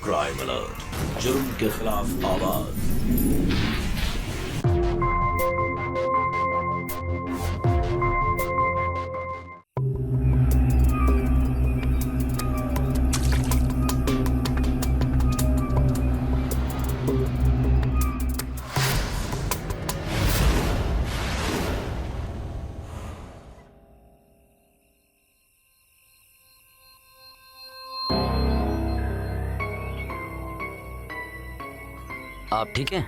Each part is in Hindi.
क्राइम अलर्ट, जुर्म के खिलाफ आवाज। आप ठीक हैं?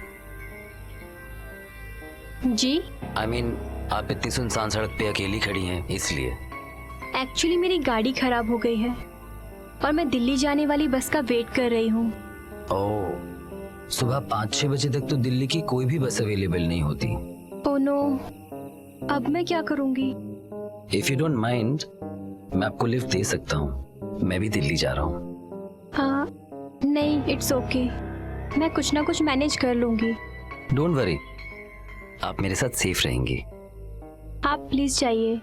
जी I mean, आप इतनी सुनसान सड़क पे अकेली खड़ी हैं इसलिए। एक्चुअली मेरी गाड़ी खराब हो गई है और मैं दिल्ली जाने वाली बस का वेट कर रही हूँ। ओह, सुबह 5-6 बजे तक तो दिल्ली की कोई भी बस अवेलेबल नहीं होती। ओह नो, अब मैं क्या करूँगी? इफ यू डोंट माइंड, मैं आपको लिफ्ट दे सकता हूँ। मैं भी दिल्ली जा रहा हूँ। हाँ नहीं, इट्स ओके, मैं कुछ ना कुछ मैनेज कर लूँगी। डोंट वरी, आप मेरे साथ सेफ रहेंगी। आप प्लीज जाइए।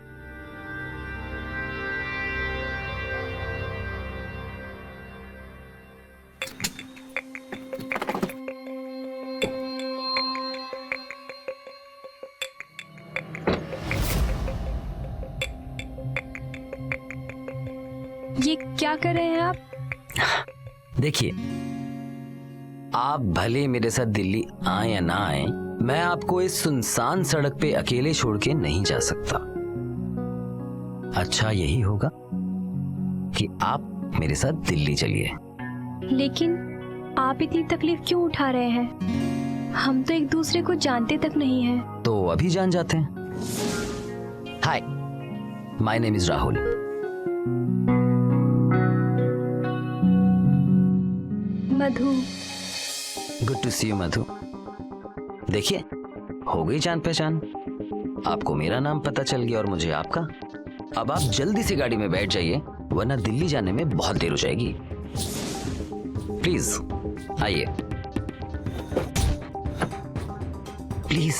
ये क्या कर रहे हैं आप? देखिए, आप भले मेरे साथ दिल्ली आए या ना आए, मैं आपको इस सुनसान सड़क पे अकेले छोड़ के नहीं जा सकता। अच्छा यही होगा कि आप मेरे साथ दिल्ली चलिए। लेकिन आप इतनी तकलीफ क्यों उठा रहे हैं? हम तो एक दूसरे को जानते तक नहीं हैं। तो अभी जान जाते हैं। Hi, my name is Rahul. Madhu. Good to see you Madhu. देखिए, हो गई जान पहचान। आपको मेरा नाम पता चल गया और मुझे आपका। अब आप जल्दी से गाड़ी में बैठ जाइए, वरना दिल्ली जाने में बहुत देर हो जाएगी। प्लीज आइए, प्लीज।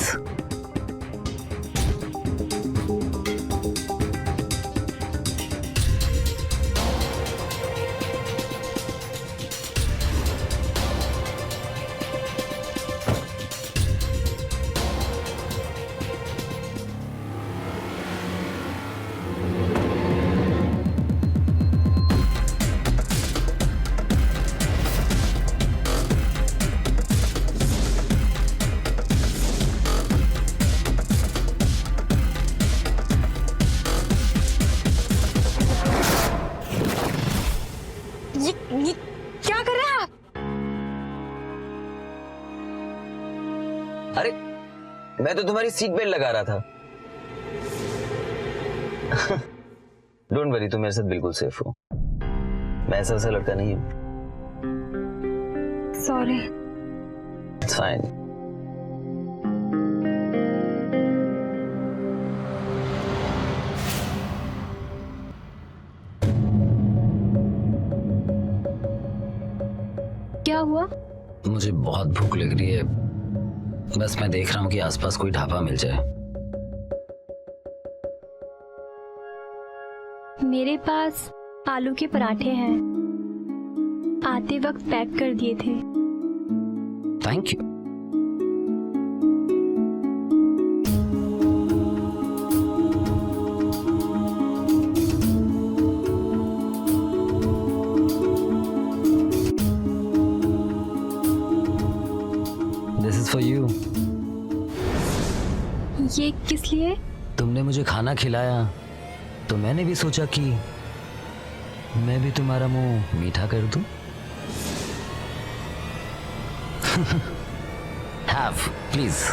ये क्या कर रहे हैं आप? अरे, मैं तो तुम्हारी सीट बेल्ट लगा रहा था। डोंट वरी, तुम मेरे साथ बिल्कुल सेफ हो। मैं ऐसा वैसा लड़का नहीं हूं। सॉरी। It's fine. क्या हुआ? मुझे बहुत भूख लग रही है, बस मैं देख रहा हूँ कि आसपास कोई ढाबा मिल जाए। मेरे पास आलू के पराठे हैं, आते वक्त पैक कर दिए थे। Thank you. This is for you. ये किस लिए? तुमने मुझे खाना खिलाया तो मैंने भी सोचा कि मैं भी तुम्हारा मुंह मीठा कर दूं। Have please.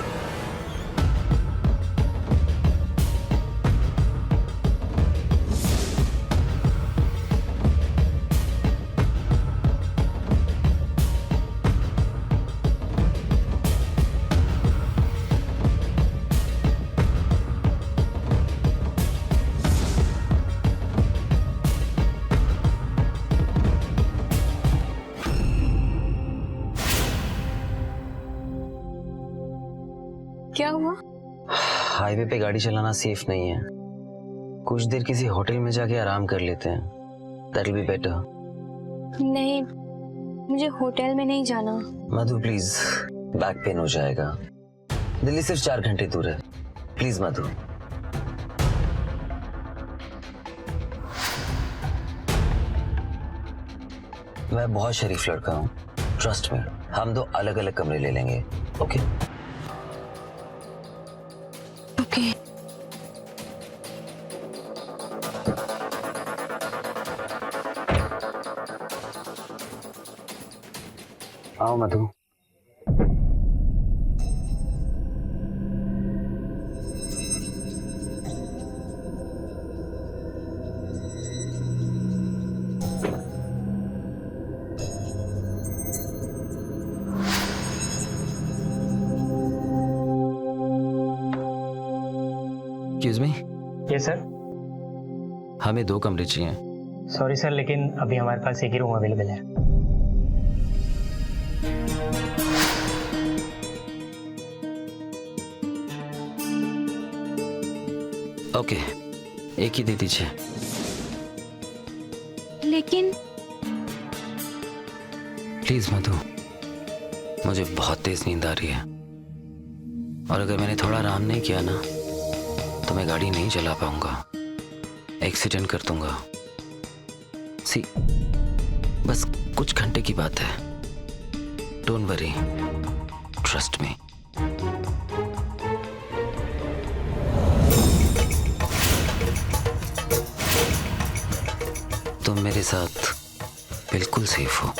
क्या हुआ? हाईवे पे गाड़ी चलाना सेफ नहीं है। कुछ देर किसी होटल में जाके आराम कर लेते हैं। That will be better. नहीं, मुझे होटल में नहीं जाना। मधु प्लीज, बैक पेन हो जाएगा। दिल्ली सिर्फ 4 घंटे दूर है। प्लीज मधु। मैं बहुत शरीफ लड़का हूँ, ट्रस्ट में। हम 2 अलग अलग कमरे ले लेंगे, ओके? ओके। आओ Madhu. Excuse me, yes sir. हमें 2 कमरे चाहिए। सॉरी सर, लेकिन अभी हमारे पास एक ही रूम अवेलेबल है। ओके, एक ही दे दीजिए। लेकिन प्लीज मधु, मुझे बहुत तेज नींद आ रही है और अगर मैंने थोड़ा आराम नहीं किया ना तो मैं गाड़ी नहीं चला पाऊंगा, एक्सीडेंट कर दूंगा। सी, बस कुछ घंटे की बात है। Don't worry, trust me. तुम मेरे साथ बिल्कुल सेफ हो।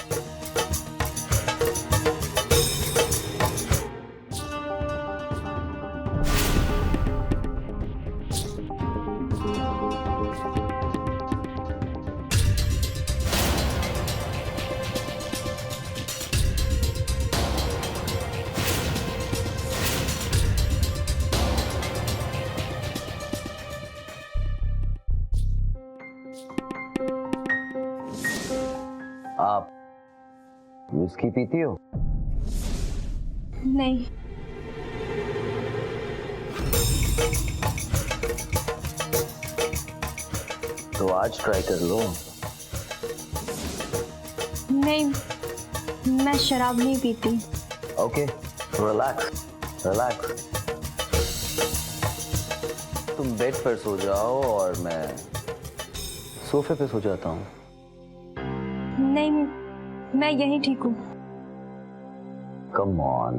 आप विस्की पीती हो? नहीं। तो आज ट्राई कर लो। नहीं, मैं शराब नहीं पीती। Okay, relax relax. तुम बेड पर सो जाओ और मैं सोफे पे सो जाता हूँ। नहीं, मैं यहीं ठीक हूँ। Come on.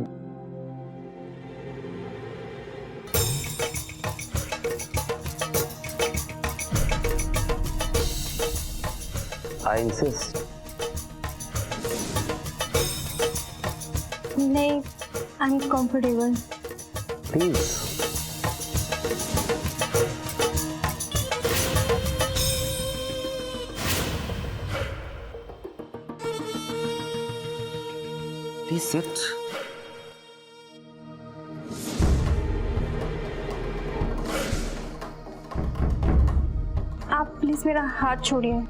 I insist. नहीं, I am comfortable. Please. Please sit. आप प्लीज मेरा हाथ छोड़िए।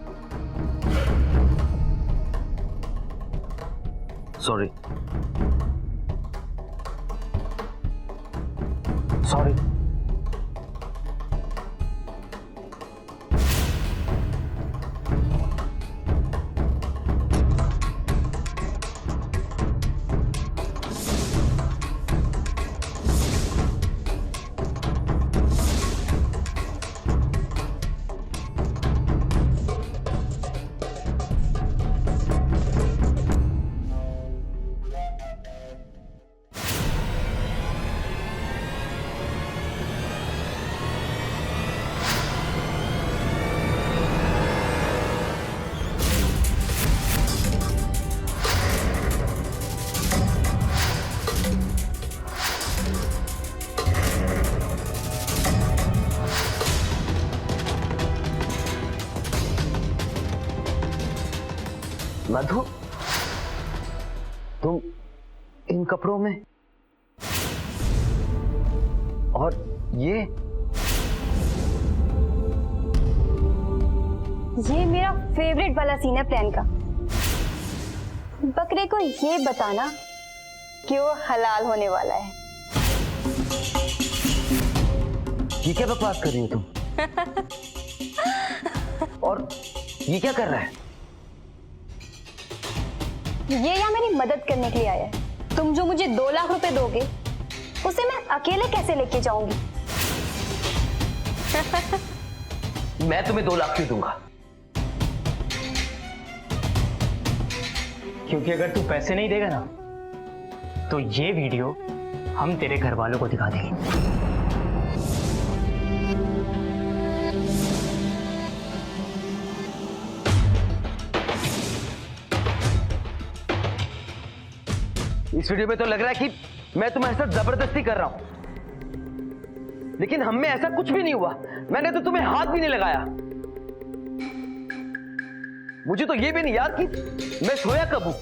Sorry. Sorry. मधु, तुम इन कपड़ों में और ये मेरा फेवरेट वाला सीन है प्लान का। बकरे को ये बताना कि वो हलाल होने वाला है। ये क्या बकवास कर रही हो तुम? और ये क्या कर रहा है? ये यहाँ मेरी मदद करने के लिए आया है। तुम जो मुझे 2 लाख रुपए दोगे उसे मैं अकेले कैसे लेके जाऊंगी? मैं तुम्हें 2 लाख क्यों दूंगा? क्योंकि अगर तू पैसे नहीं देगा ना तो ये वीडियो हम तेरे घर वालों को दिखा देंगे। इस वीडियो में तो लग रहा है कि मैं तुम्हारे साथ जबरदस्ती कर रहा हूं, लेकिन हम में ऐसा कुछ भी नहीं हुआ। मैंने तो तुम्हें हाथ भी नहीं लगाया। मुझे तो ये भी नहीं याद कि मैं सोया कब हूं।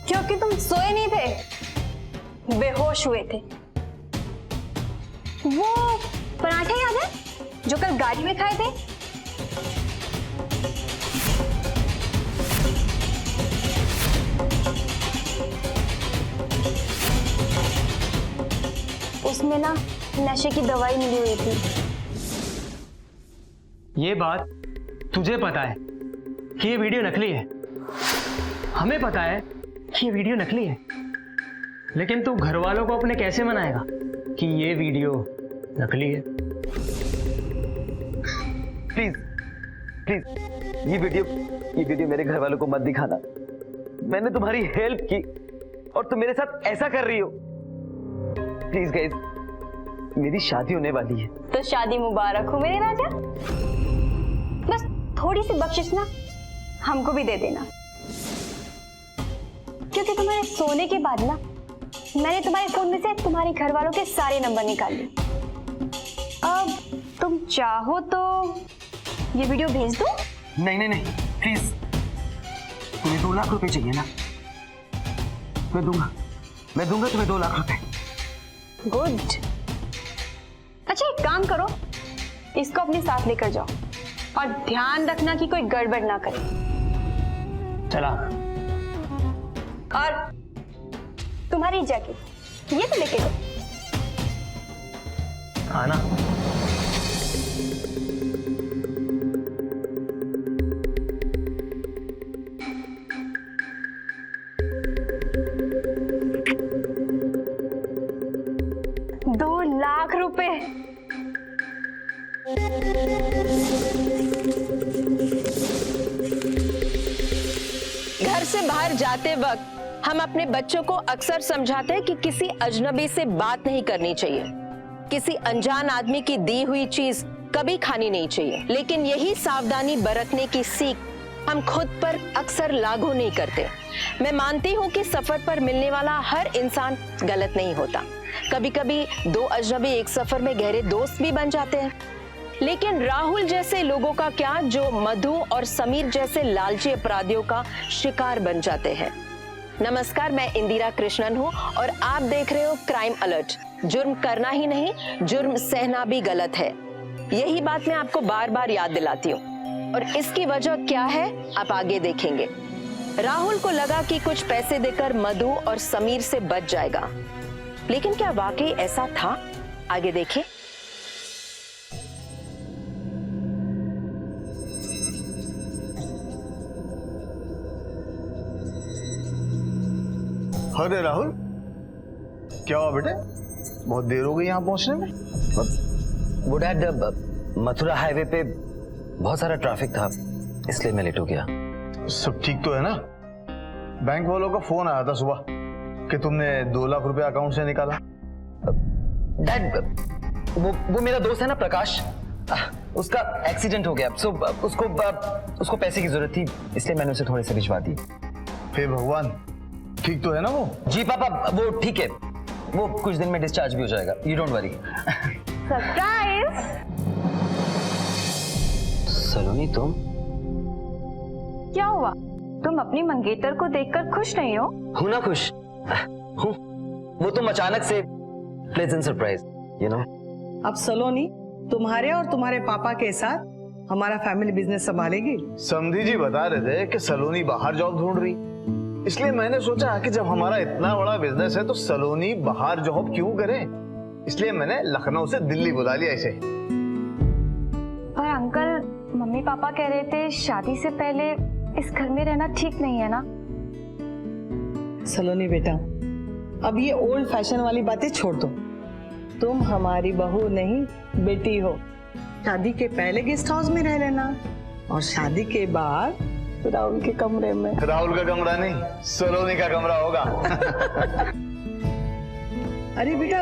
क्योंकि तुम सोए नहीं थे, बेहोश हुए थे। वो पराठे याद है जो कल गाड़ी में खाए थे? उसमें ना नशे की दवाई मिली हुई थी। ये बात तुझे पता है कि ये वीडियो नकली है, हमें पता है कि ये वीडियो नकली है, लेकिन तू घर वालों को अपने कैसे मनाएगा कि ये वीडियो नकली है? प्लीज प्लीज ये वीडियो मेरे घर वालों को मत दिखाना। मैंने तुम्हारी हेल्प की और तुम मेरे साथ ऐसा कर रही हो। प्लीज गाइस, मेरी शादी होने वाली है। तो शादी मुबारक हो मेरे राजा। बस थोड़ी सी बख्शिश ना हमको भी दे देना, क्योंकि तुम्हारे सोने के बाद ना मैंने तुम्हारे फोन में से तुम्हारे घर वालों के सारे नंबर निकाल लिए। अब तुम चाहो तो ये वीडियो भेज दो। नहीं नहीं नहीं, प्लीज। तुम्हें 2 लाख रुपए चाहिए ना? मैं दूंगा तुम्हें 2 लाख रुपए। गुड। अच्छा एक काम करो, इसको अपने साथ लेकर जाओ और ध्यान रखना कि कोई गड़बड़ ना करे। चला। और तुम्हारी जैकेट ये तो लेके लो। आना। ₹2 लाख। घर से बाहर जाते वक्त हम अपने बच्चों को अक्सर समझाते हैं कि किसी अजनबी से बात नहीं करनी चाहिए, किसी अनजान आदमी की दी हुई चीज कभी खानी नहीं चाहिए। लेकिन यही सावधानी बरतने की सीख हम खुद पर अक्सर लागू नहीं करते। मैं मानती हूँ कि सफर पर मिलने वाला हर इंसान गलत नहीं होता। कभी कभी 2 अजनबी एक सफर में गहरे दोस्त भी बन जाते हैं, लेकिन राहुल जैसे लोगों का क्या, जो मधु और समीर जैसे लालची अपराधियों का शिकार बन जाते हैं। नमस्कार, मैं इंदिरा कृष्णन हूँ और आप देख रहे हो क्राइम अलर्ट। जुर्म करना ही नहीं, जुर्म सहना भी गलत है। यही बात मैं आपको बार बार याद दिलाती हूँ, और इसकी वजह क्या है आप आगे देखेंगे। राहुल को लगा कि कुछ पैसे देकर मधु और समीर से बच जाएगा, लेकिन क्या वाकई ऐसा था? आगे देखें। अरे राहुल, क्या हुआ बेटे? बहुत देर हो गई यहाँ पहुंचने में। वो डैड, मथुरा हाईवे पे बहुत सारा ट्रैफिक था, इसलिए मैं लेट हो गया। सब ठीक तो है ना? बैंक वालों का फोन आया था सुबह कि तुमने 2 लाख रुपए अकाउंट से निकाला। डैड, वो मेरा दोस्त है ना प्रकाश, उसका एक्सीडेंट हो गया, सो उसको पैसे की जरूरत थी, इसलिए मैंने उसे थोड़े से भिजवा दिए। हे भगवान, ठीक तो है ना वो? जी पापा, वो ठीक है, वो कुछ दिन में डिस्चार्ज भी हो जाएगा, यू डोंट वरी। सरप्राइज। सलोनी, तुम? क्या हुआ? तुम अपनी मंगेतर को देखकर खुश नहीं हो? हूं ना खुश, हूं। वो तुम अचानक से प्लेजेंट सरप्राइज, यू नो। अब सलोनी तुम्हारे और तुम्हारे पापा के साथ हमारा फैमिली बिजनेस संभालेगी। समधी जी बता रहे थे कि सलोनी बाहर जॉब ढूंढ रही, इसलिए मैंने सोचा कि जब हमारा इतना बड़ा बिजनेस है तो सलोनी बाहर जॉब क्यों करे, इसलिए मैंने लखनऊ से दिल्ली बुला लिया इसे। पर अंकल, मम्मी पापा कह रहे थे शादी से पहले इस घर में रहना ठीक नहीं है ना? सलोनी बेटा, अब ये ओल्ड फैशन वाली बातें छोड़ दो। तुम हमारी बहू नहीं बेटी हो। शादी के पहले गेस्ट हाउस में रह लेना और शादी के बाद राहुल के कमरे में। राहुल का कमरा नहीं, सलोनी का कमरा होगा। अरे बेटा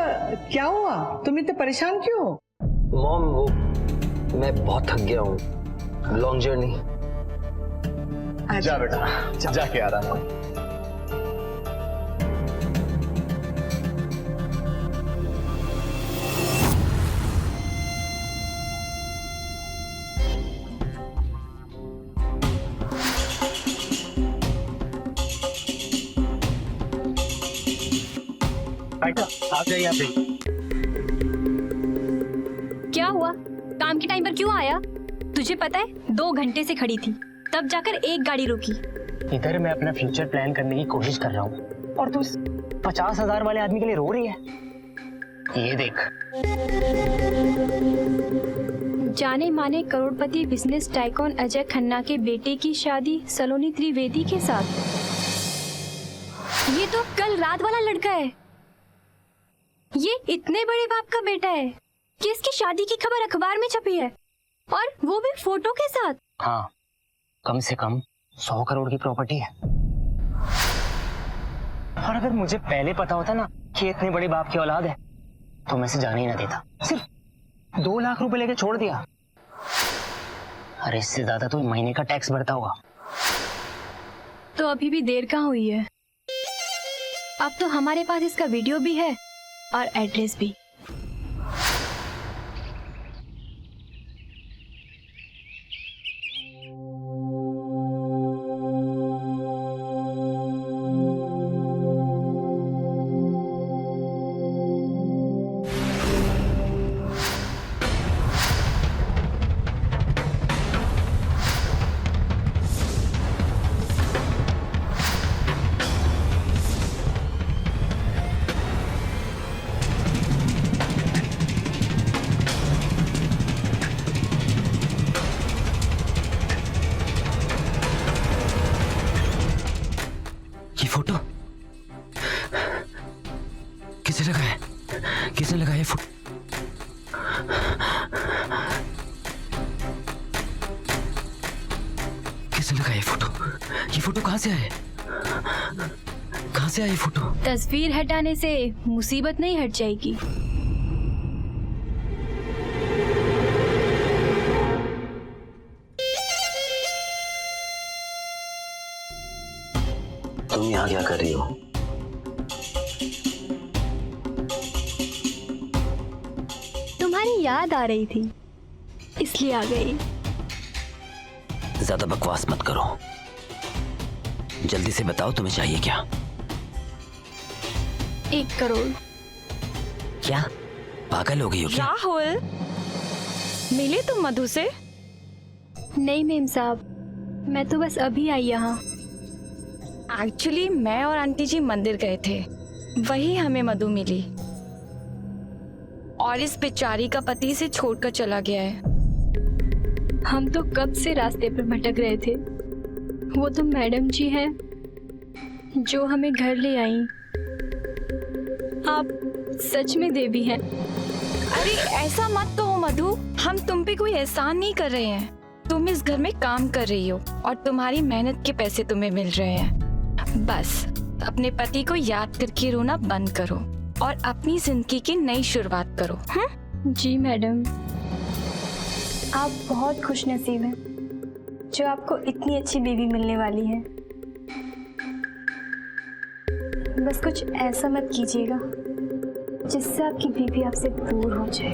क्या हुआ, तुम इतने परेशान क्यों हो? मॉम वो मैं बहुत थक गया हूँ, लॉन्ग जर्नी। जा बेटा जाके आराम कर। आप जाइए आप जाइए। क्या हुआ, काम के टाइम पर क्यों आया? तुझे पता है 2 घंटे से खड़ी थी, तब जाकर एक गाड़ी रुकी। इधर मैं अपना फ्यूचर प्लान करने की कोशिश कर रहा हूँ और तू इस 50,000 वाले आदमी के लिए रो रही है। ये देख, जाने माने करोड़पति बिजनेस टाइकॉन अजय खन्ना के बेटे की शादी सलोनी त्रिवेदी के साथ। ये तो कल रात वाला लड़का है। ये इतने बड़े बाप का बेटा है कि इसकी शादी की खबर अखबार में छपी है, और वो भी फोटो के साथ। हाँ, कम से कम 100 करोड़ की प्रॉपर्टी है। और अगर मुझे पहले पता होता ना कि इतने बड़े बाप की औलाद है तो मैं इसे जाने ही ना देता। सिर्फ 2 लाख रुपए लेके छोड़ दिया। अरे इससे ज्यादा तो महीने का टैक्स भरता होगा। तो अभी भी देर कहाँ हुई है? अब तो हमारे पास इसका वीडियो भी है और एड्रेस भी। फोटो किसे लगा है? किसने लगाया ये फोटो? किसने लगाया ये फोटो? ये फोटो कहाँ से आया? कहाँ से आया ये फोटो? तस्वीर हटाने से मुसीबत नहीं हट जाएगी। तुम यहाँ क्या कर रही हो? तुम्हारी याद आ रही थी, इसलिए आ गई। ज्यादा बकवास मत करो, जल्दी से बताओ तुम्हें चाहिए क्या? 1 करोड़। क्या पागल हो गई हो क्या? राहुल, मिले तुम मधु से? नहीं मेम साहब, मैं तो बस अभी आई यहाँ। एक्चुअली मैं और आंटी जी मंदिर गए थे, वही हमें मधु मिली। और इस बेचारी का पति इसे छोड़कर चला गया है। हम तो कब से रास्ते पर भटक रहे थे। वो तो मैडम जी हैं जो हमें घर ले आई। आप सच में देवी हैं। अरे ऐसा मत तो हो मधु, हम तुम पे कोई एहसान नहीं कर रहे हैं। तुम इस घर में काम कर रही हो और तुम्हारी मेहनत के पैसे तुम्हें मिल रहे हैं। बस अपने पति को याद करके रोना बंद करो और अपनी जिंदगी की नई शुरुआत करो। जी मैडम, आप बहुत खुशनसीब हैं जो आपको इतनी अच्छी बीवी मिलने वाली है। बस कुछ ऐसा मत कीजिएगा जिससे आपकी बीवी आपसे दूर हो जाए।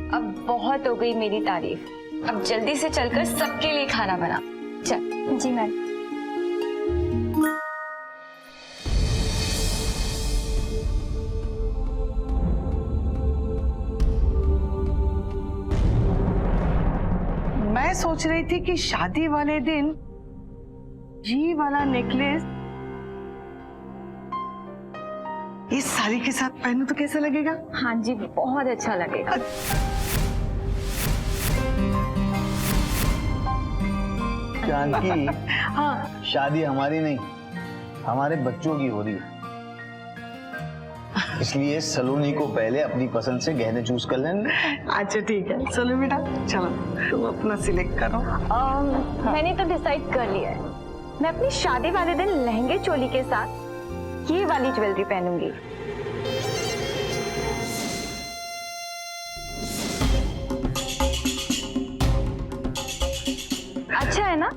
अब बहुत हो गई मेरी तारीफ, अब जल्दी से चलकर सबके लिए खाना बना। चल। जी मैडम। मैं सोच रही थी कि शादी वाले दिन ये वाला नेकलेस इस साड़ी के साथ पहनूं तो कैसा लगेगा? हाँ जी, बहुत अच्छा लगेगा। जानकी, हाँ शादी हमारी नहीं, हमारे बच्चों की हो रही है। इसलिए सलोनी को पहले अपनी पसंद से गहने चूज कर लेंगे। अच्छा ठीक है, चलो बेटा, चलो तुम अपना सिलेक्ट करो। मैंने तो डिसाइड कर लिया है, मैं अपनी शादी वाले दिन लहंगे चोली के साथ ये वाली ज्वेलरी पहनूंगी। अच्छा है ना?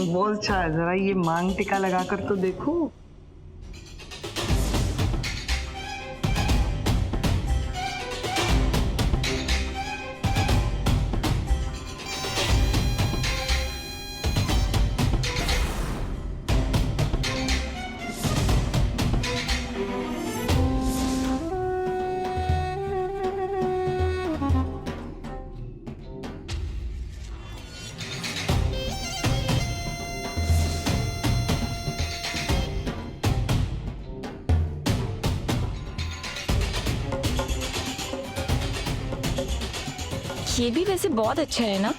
बोल चाह, जरा ये मांग टिका लगाकर तो देखो। ये भी वैसे बहुत अच्छा है ना?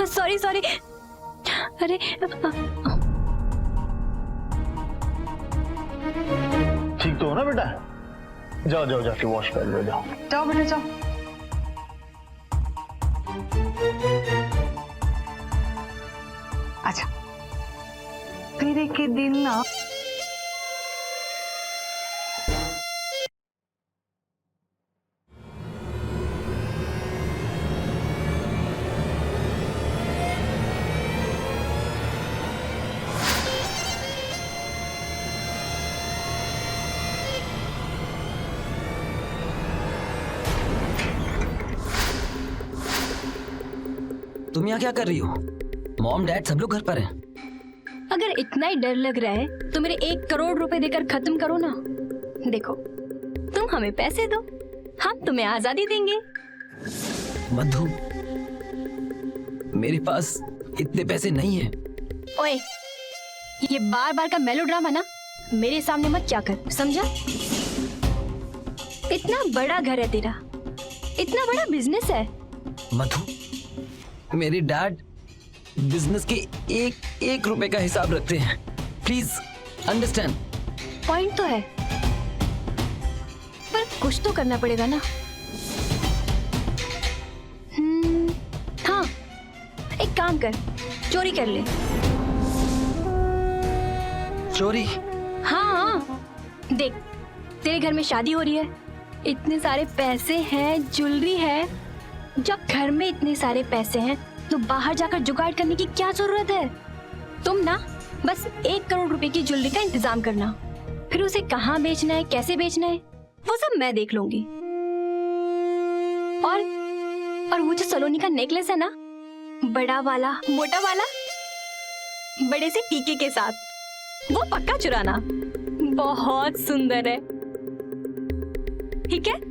सॉरी सॉरी, अरे ठीक तो हो ना बेटा? जाओ जाओ, जाके वॉश कर लो, जाओ। जाओ बेटा जाओ। अच्छा, फिर एक दिन ना तुम यहाँ क्या कर रही हो? मॉम डैड सब लोग घर पर हैं। अगर इतना ही डर लग रहा है तो मेरे 1 करोड़ रुपए देकर खत्म करो ना। देखो, तुम हमें पैसे दो, हम तुम्हें आजादी देंगे। मधु, मेरे पास इतने पैसे नहीं है। ओए, ये बार बार का मेलोड्रामा ना मेरे सामने मत क्या कर, समझा? इतना बड़ा घर है तेरा, इतना बड़ा बिजनेस है। मधु, मेरे डैड बिजनेस के एक रुपए का हिसाब रखते हैं। Please understand. पॉइंट तो है, पर कुछ तो करना पड़ेगा ना। हाँ, एक काम कर, चोरी कर ले। चोरी? हाँ, देख, तेरे घर में शादी हो रही है, इतने सारे पैसे हैं, ज्वेलरी है। जब घर में इतने सारे पैसे हैं तो बाहर जाकर जुगाड़ करने की क्या जरूरत है? तुम ना बस 1 करोड़ रुपए की ज्वेलरी का इंतजाम करना, फिर उसे कहाँ बेचना है, कैसे बेचना है, वो सब मैं देख लूंगी। और वो जो सलोनी का नेकलेस है ना, बड़ा वाला, मोटा वाला, बड़े से टीके के साथ, वो पक्का चुराना। बहुत सुंदर है, ठीक है?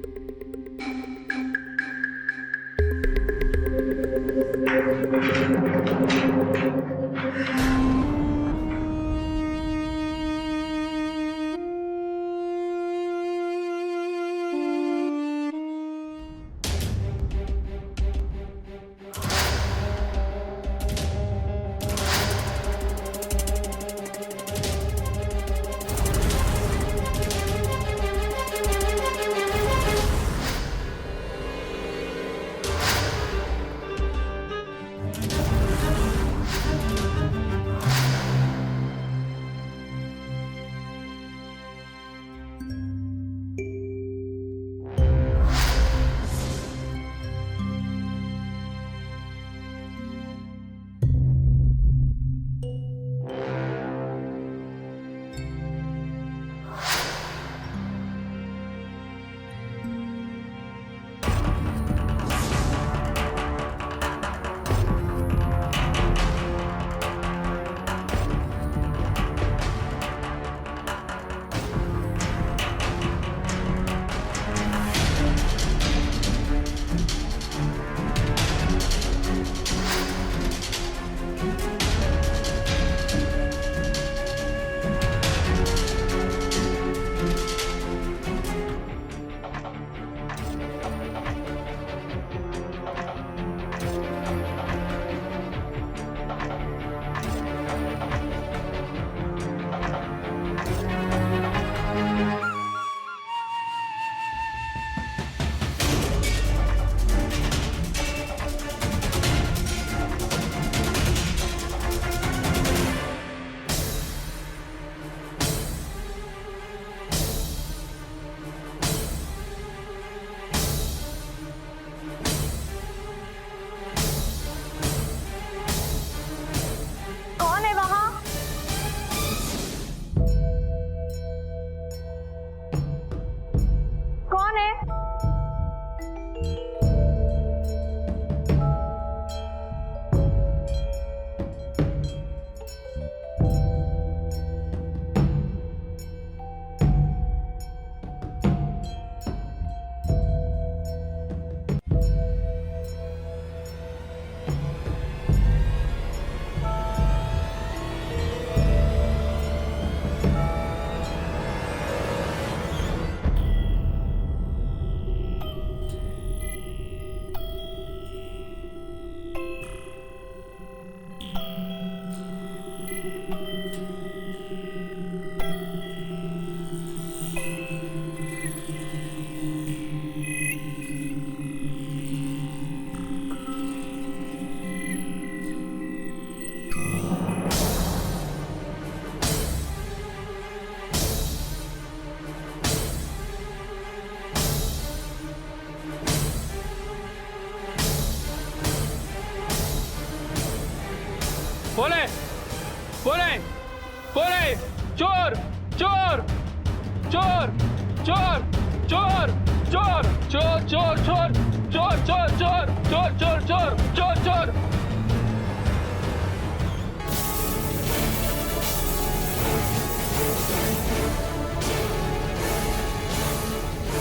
चोर चोर चोर चोर चोर चोर चोर चोर चोर चोर चोर चोर चोर चोर।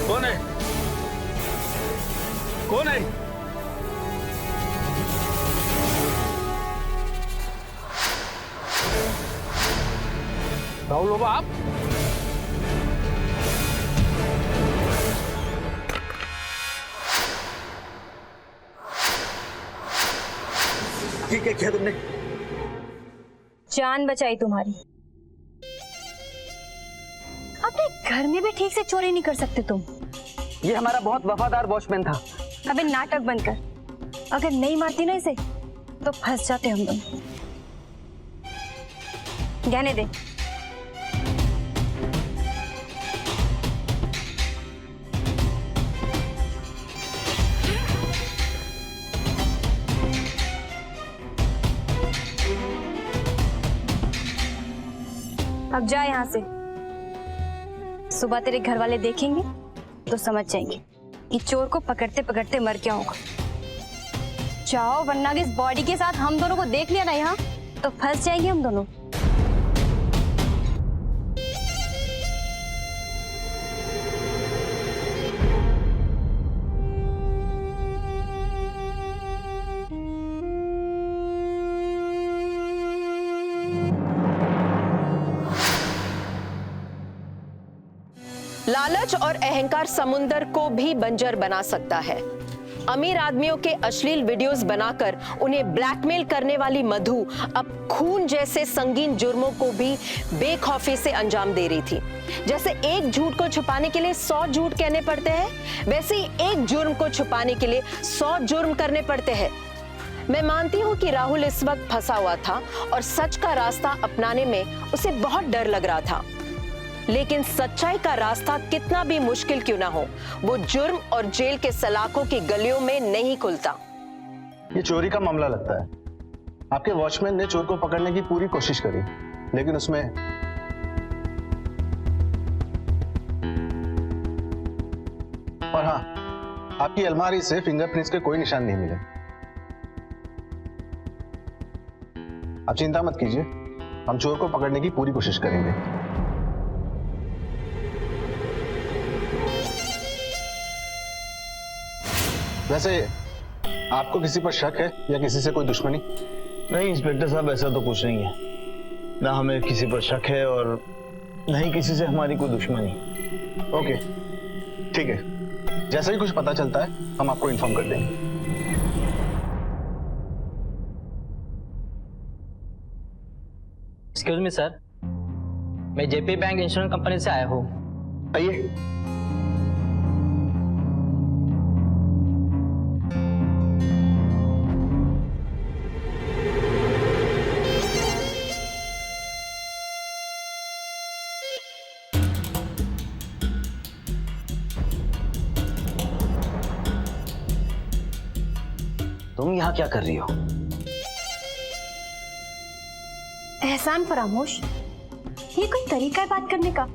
कौन है? कौन है? राहुल बाबा आप? ठीक है, क्या तुमने? जान बचाई तुम्हारी। अपने घर में भी ठीक से चोरी नहीं कर सकते तुम। ये हमारा बहुत वफादार वॉचमैन था। अबे नाटक बंद कर। अगर नहीं मारती ना इसे तो फंस जाते हम दोनों। गहने दे। अब जा यहाँ से। सुबह तेरे घर वाले देखेंगे तो समझ जाएंगे कि चोर को पकड़ते पकड़ते मर क्या होगा। जाओ, वरना इस बॉडी के साथ हम दोनों को देख लिया ना यहाँ तो फंस जाएंगे हम दोनों। लालच और अहंकार समुंदर को भी बंजर बना सकता है। अमीर आदमियों के अश्लील वीडियोस बनाकर उन्हें ब्लैकमेल करने वाली मधु अब खून जैसे संगीन जुर्मों को भी बेखौफी से अंजाम दे रही थी। जैसे एक झूठ को छुपाने के लिए 100 झूठ कहने पड़ते हैं, वैसे ही एक जुर्म को छुपाने के लिए 100 जुर्म करने पड़ते हैं। मैं मानती हूँ कि राहुल इस वक्त फंसा हुआ था और सच का रास्ता अपनाने में उसे बहुत डर लग रहा था, लेकिन सच्चाई का रास्ता कितना भी मुश्किल क्यों ना हो, वो जुर्म और जेल के सलाखों की गलियों में नहीं खुलता। ये चोरी का मामला लगता है। आपके वॉचमैन ने चोर को पकड़ने की पूरी कोशिश करी, लेकिन उसमें और हाँ, आपकी अलमारी से फिंगरप्रिंट्स के कोई निशान नहीं मिले। आप चिंता मत कीजिए, हम चोर को पकड़ने की पूरी कोशिश करेंगे। वैसे आपको किसी पर शक है या किसी से कोई दुश्मनी? नहीं इंस्पेक्टर साहब, ऐसा तो कुछ नहीं है। ना हमें किसी पर शक है और ना ही किसी से हमारी कोई दुश्मनी। ओके, ठीक है। जैसा ही कुछ पता चलता है हम आपको इन्फॉर्म कर देंगे। एक्सक्यूज मी सर, मैं जेपी बैंक इंश्योरेंस कंपनी से आया हूँ। आइए। तुम यहाँ क्या कर रही हो? एहसान फरामोश, ये कोई तरीका है बात करने का?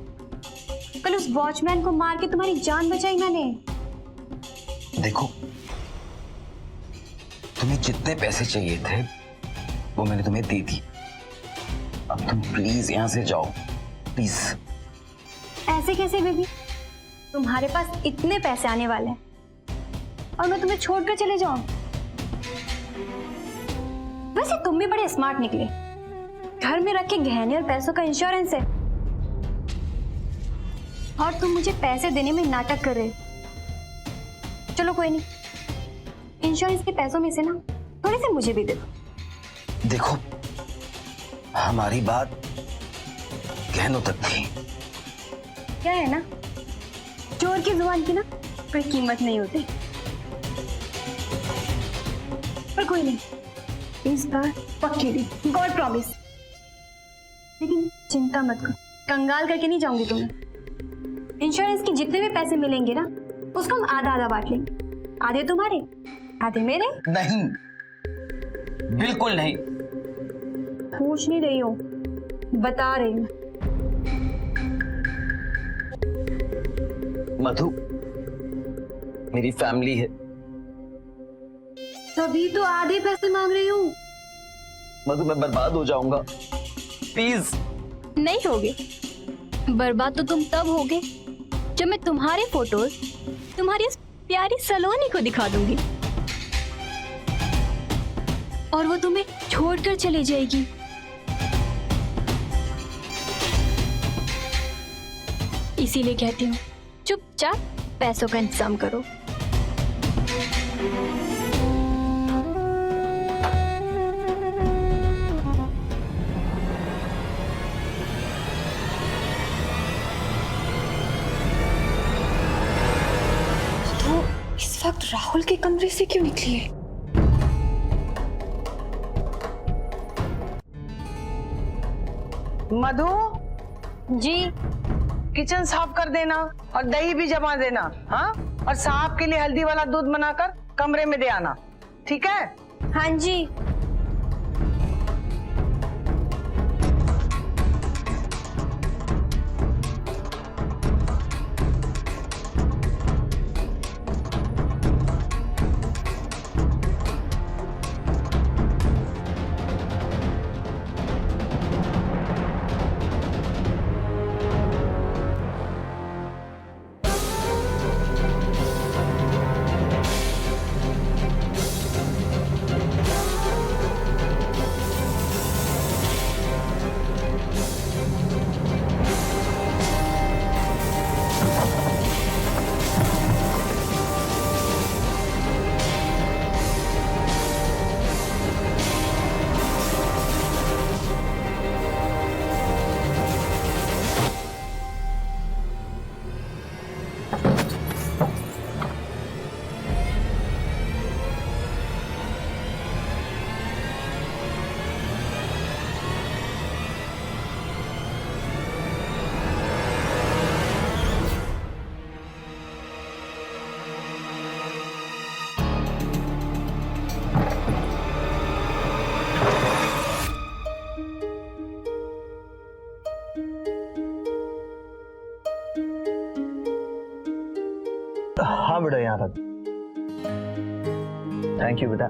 कल उस वॉचमैन को मार के तुम्हारी जान बचाई मैंने। देखो, तुम्हें जितने पैसे चाहिए थे वो मैंने तुम्हें दे दी। अब तुम प्लीज यहाँ से जाओ, प्लीज। ऐसे कैसे बेबी? तुम्हारे पास इतने पैसे आने वाले हैं और मैं तुम्हें छोड़कर चले जाऊं? वैसे तुम भी बड़े स्मार्ट निकले। घर में रखे गहने और पैसों का इंश्योरेंस है और तुम मुझे पैसे देने में नाटक कर रहे हो। चलो कोई नहीं, इंश्योरेंस के पैसों में से ना थोड़े से मुझे भी दे दो। देखो, हमारी बात गहनों तक थी। क्या है ना, चोर की जुबान की ना कोई कीमत नहीं होती। पर कोई नहीं, इस बार पक्की दी, गॉड प्रॉमिस। लेकिन चिंता मत करो, कंगाल करके नहीं जाऊंगी तुम्हें। इंश्योरेंस के जितने भी पैसे मिलेंगे ना उसको हम आधा आधा बांट लेंगे। आधे तुम्हारे, आधे मेरे। नहीं, बिल्कुल नहीं। पूछ नहीं रही हूँ, बता रही हूँ। मधु, मेरी फैमिली है। तभी तो आधे पैसे मांग रही हूँ। मधु, मैं बर्बाद हो जाऊंगा, प्लीज। नहीं होगे बर्बाद तो तुम तब होगे जब मैं तुम्हारे फोटोज तुम्हारी उस प्यारी सलोनी को दिखा दूंगी और वो तुम्हें छोड़कर चली जाएगी। इसीलिए कहती हूँ चुपचाप पैसों का इंतजाम करो। तो इस वक्त राहुल के कमरे से क्यों निकली है? मधु, जी किचन साफ कर देना और दही भी जमा देना। हाँ, और साहब के लिए हल्दी वाला दूध बनाकर कमरे में दे आना, ठीक है? हाँ जी। हाँ बेटा, यहाँ रख। थैंक यू बेटा।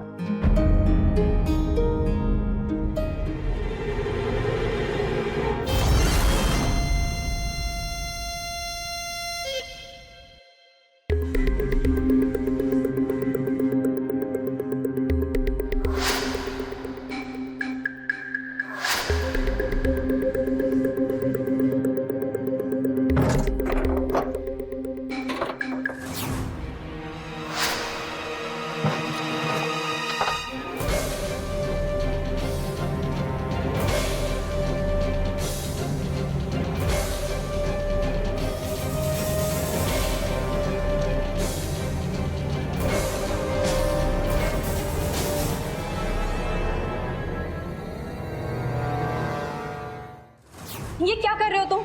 ये क्या कर रहे हो तुम?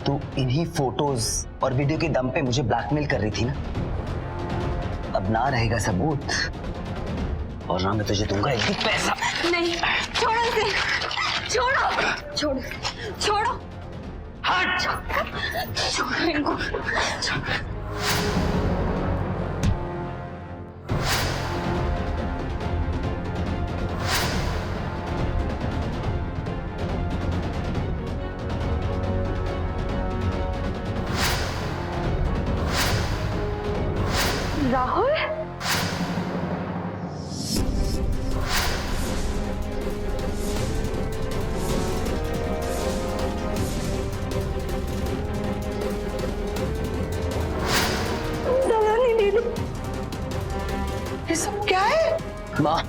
तू इन्हीं फोटोज और वीडियो के दम पे मुझे ब्लैकमेल कर रही थी ना। अब ना रहेगा सबूत और ना मैं तुझे दूंगा एक भी पैसा। नहीं, छोड़ो इसे, छोड़ो, छोड़ो, छोड़ो, हट, छोड़ो इनको। राहुल, ये सब क्या है? माँ,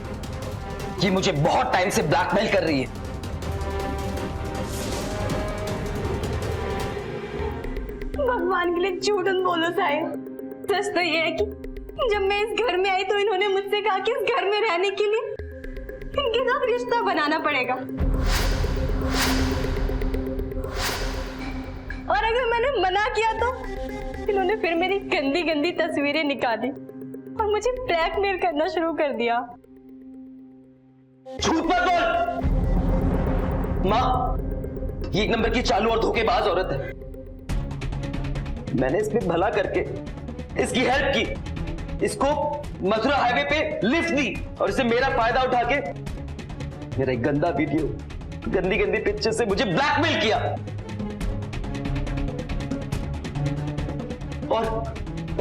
ये मुझे बहुत टाइम से ब्लैकमेल कर रही है। भगवान के लिए झूठ मत बोलो साहिब। सच तो ये है कि जब मैं इस घर में आई तो इन्होंने मुझसे कहा कि इस घर में रहने के लिए इनके साथ रिश्ता बनाना पड़ेगा, और अगर मैंने मना किया तो इन्होंने फिर मेरी गंदी गंदी तस्वीरें निकाली और मुझे ब्लैकमेल करना शुरू कर दिया। झूठ मत बोल। माँ, ये एक नंबर की चालू और धोखेबाज औरत है। मैंने इसमें भला करके इसकी हेल्प की, इसको मथुरा हाईवे पे लिफ्ट दी और इसे मेरा फायदा उठा के मेरा एक गंदा वीडियो, गंदी गंदी पिक्चर से मुझे ब्लैकमेल किया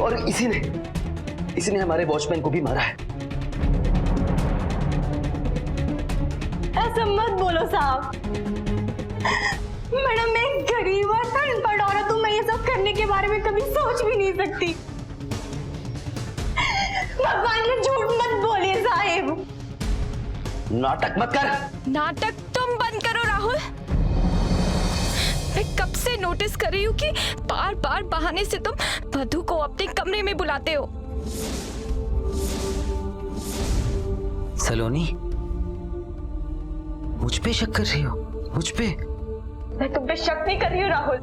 और इसी ने हमारे वॉचमैन को भी मारा है। ऐसा मत बोलो साहब। मैडम, मैं एक गरीब और अनपढ़ औरत हूँ, मैं ये सब करने के बारे में कभी सोच भी नहीं सकती। भगवान ने झूठ मत बोलिए साहिब। नाटक मत कर। नाटक तुम बंद करो राहुल। मैं कब से नोटिस कर रही हूँ कि बार बार बहाने से तुम मधु को अपने कमरे में बुलाते हो। सलोनी, मुझ पे शक कर रही हो? मुझ पे? मैं तुम पे शक नहीं कर रही हूँ राहुल,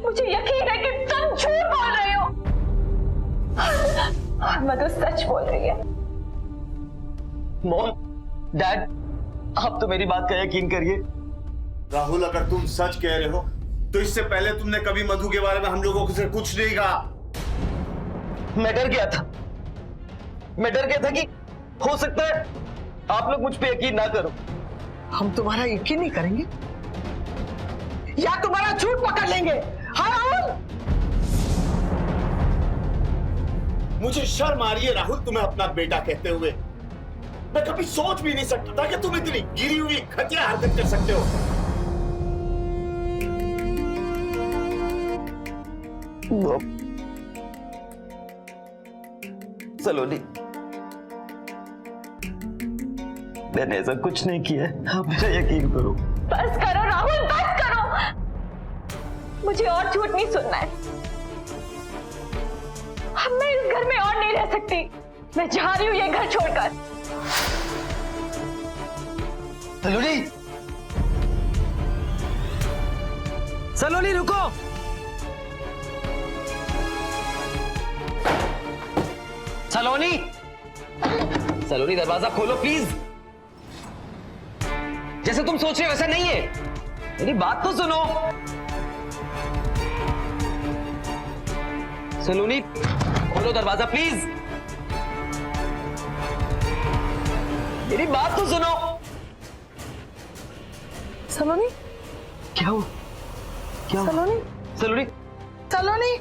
मुझे यकीन है कि तुम झूठ बोल रहे हो। और मधु सच बोल रही है। मॉम, डैड, आप तो मेरी बात का यकीन करिए। राहुल, अगर तुम सच कह रहे हो तो इससे पहले तुमने कभी मधु के बारे में हम लोगों से कुछ नहीं कहा। मैं डर गया था कि हो सकता है आप लोग मुझ पे यकीन ना करो। हम तुम्हारा यकीन नहीं करेंगे या तुम्हारा झूठ पकड़ लेंगे? हाँ राहुल, मुझे शर्म आ रही है राहुल तुम्हें अपना बेटा कहते हुए। मैं कभी सोच भी नहीं सकता था कि तुम इतनी गिरी हुई घटिया हरकत कर सकते हो। सलोनी, मैंने ऐसा कुछ नहीं किया है, आप मेरा यकीन करो। बस करो राहुल, बस करो। मुझे और झूठ नहीं सुनना है। अब मैं इस घर में और नहीं रह सकती। मैं जा रही हूँ ये घर छोड़कर। सलोनी, सलोनी रुको। सलोनी, दरवाजा खोलो प्लीज। जैसे तुम सोच रहे हो वैसा नहीं है, मेरी बात तो सुनो। सलोनी, खोलो दरवाजा प्लीज। मेरी बात तो सुनो। सलोनी, क्या हुआ? सलोनी, सलोनी, सलोनी,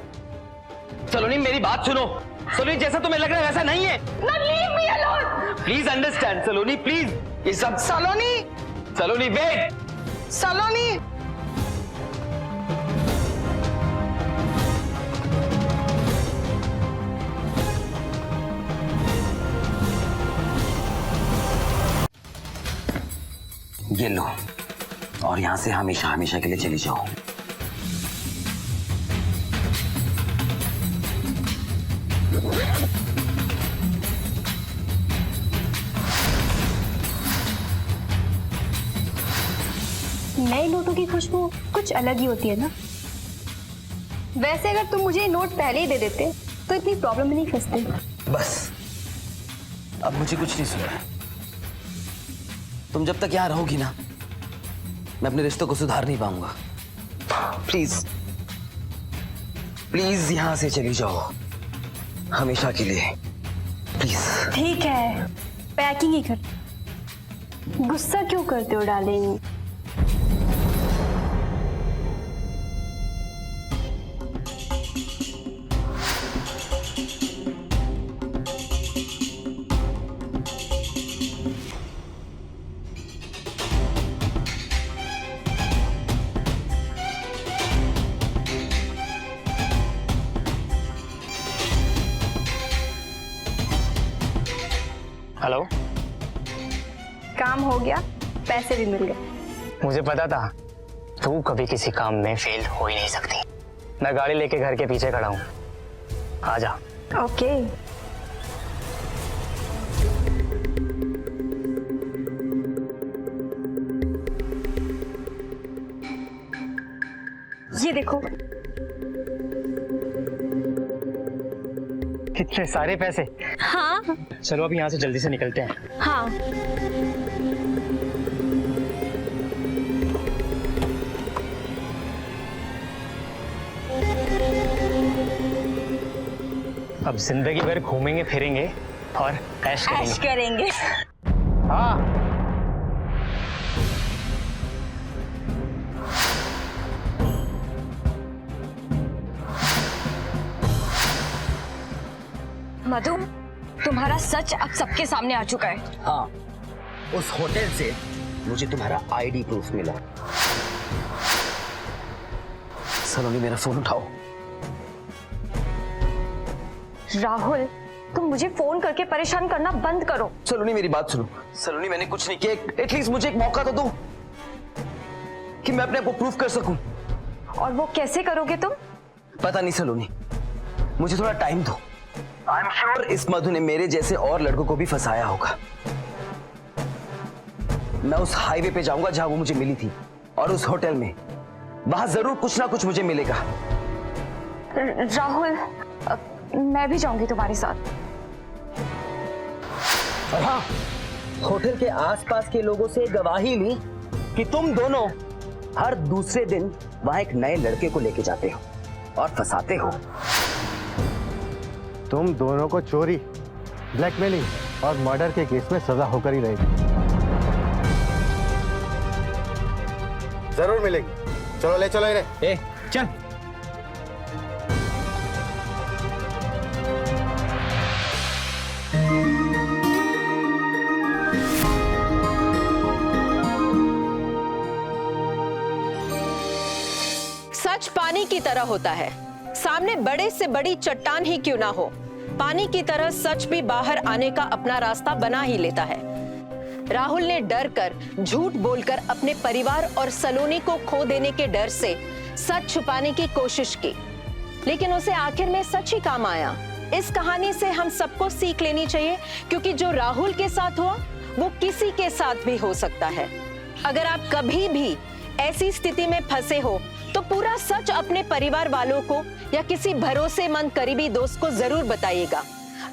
सलोनी, मेरी बात सुनो। सलोनी, जैसा तुम्हें लग रहा है वैसा नहीं है। Leave me alone. Please understand Saloni, please. ये सब सलोनी, सलोनी वेट। सलोनी। ये लो, और यहां से हमेशा हमेशा के लिए चली जाओ। नए नोटों की खुशबू कुछ अलग ही होती है ना। वैसे अगर तुम मुझे नोट पहले ही दे देते तो इतनी प्रॉब्लम में नहीं फंसते। बस, अब मुझे कुछ नहीं सुनना। तुम जब तक यहां रहोगी ना, मैं अपने रिश्तों को सुधार नहीं पाऊंगा। प्लीज प्लीज यहां से चली जाओ, हमेशा के लिए, प्लीज। ठीक है, पैकिंग ही कर। गुस्सा क्यों करते हो डार्लिंग? हेलो, काम हो गया, पैसे भी मिल गए। मुझे पता था तू कभी किसी काम में फेल हो ही नहीं सकती। मैं गाड़ी लेके घर के पीछे खड़ा हूँ, आ जा। ओके। ये देखो, कितने सारे पैसे। हाँ चलो अब यहाँ से जल्दी से निकलते हैं। हाँ। अब जिंदगी भर घूमेंगे फिरेंगे और ऐश करेंगे। हाँ। मधु, तुम्हारा सच अब सबके सामने आ चुका है। हाँ, उस होटल से मुझे तुम्हारा आईडी प्रूफ मिला। सलोनी, मेरा फोन उठाओ। राहुल, तुम मुझे फोन करके परेशान करना बंद करो। सलोनी मेरी बात सुनो। सलोनी मैंने कुछ नहीं किया, एटलीस्ट मुझे एक मौका तो दो कि मैं अपने आप को प्रूफ कर सकूं। और वो कैसे करोगे तुम? पता नहीं सलोनी, मुझे थोड़ा टाइम दो। आई एम श्योर इस मधु ने मेरे जैसे और लड़कों को भी फंसाया होगा। मैं उस हाईवे पे जाऊंगा जहां वो मुझे मिली थी, और उस होटल में, वहां जरूर कुछ ना कुछ मुझे मिलेगा। राहुल, मैं भी जाऊंगी तुम्हारे साथ। और हाँ, होटल के आसपास के लोगों से गवाही ली कि तुम दोनों हर दूसरे दिन वहां एक नए लड़के को लेके जाते हो और फंसाते हो। तुम दोनों को चोरी, ब्लैकमेलिंग और मर्डर के केस में सजा होकर ही रहेगी। जरूर मिलेगी। चलो ले चलो इन्हें। ए, चल। सच पानी की तरह होता है, सामने बड़े से बड़ी चट्टान ही क्यों ना हो, पानी की तरह सच भी बाहर आने का अपना रास्ता बना ही लेता है। राहुल ने डर कर, झूठ बोलकर अपने परिवार और सलोनी को खो देने के डर से सच छुपाने की कोशिश की, लेकिन उसे आखिर में सच ही काम आया। इस कहानी से हम सबको सीख लेनी चाहिए, क्योंकि जो राहुल के साथ हुआ वो किसी के साथ भी हो सकता है। अगर आप कभी भी ऐसी स्थिति में फंसे हो तो पूरा सच अपने परिवार वालों को या किसी भरोसेमंद करीबी दोस्त को जरूर बताइएगा,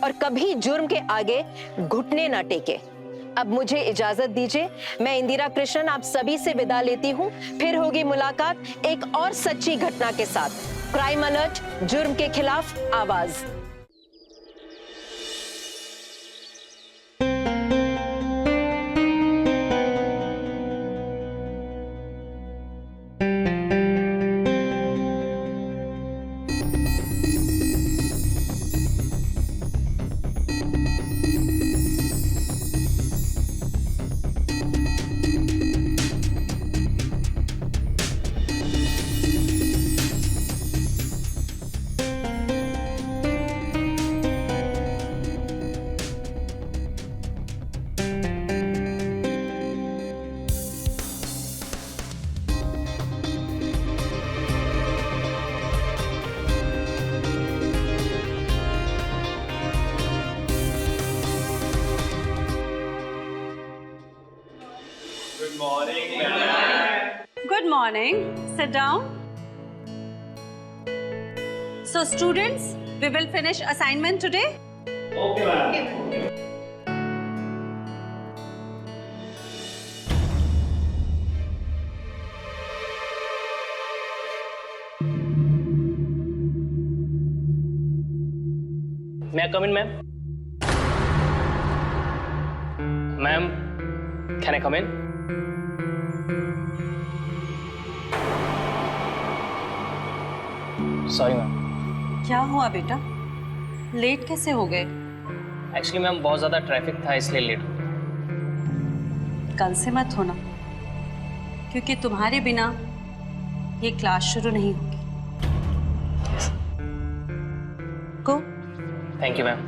और कभी जुर्म के आगे घुटने ना टेके। अब मुझे इजाजत दीजिए, मैं इंदिरा कृष्णन आप सभी से विदा लेती हूँ। फिर होगी मुलाकात एक और सच्ची घटना के साथ। क्राइम अलर्ट, जुर्म के खिलाफ आवाज। Good morning. Sit down. So students, we will finish assignment today. Okay, ma'am. May I come in, ma'am? Ma'am, can I come in? Sorry, ma'am. क्या हुआ बेटा? लेट कैसे हो गए? Actually, मैम बहुत ज़्यादा ट्रैफिक था इसलिए लेट हो गया। कल से मत होना, क्योंकि तुम्हारे बिना ये क्लास शुरू नहीं होगी। Go. Thank you, ma'am.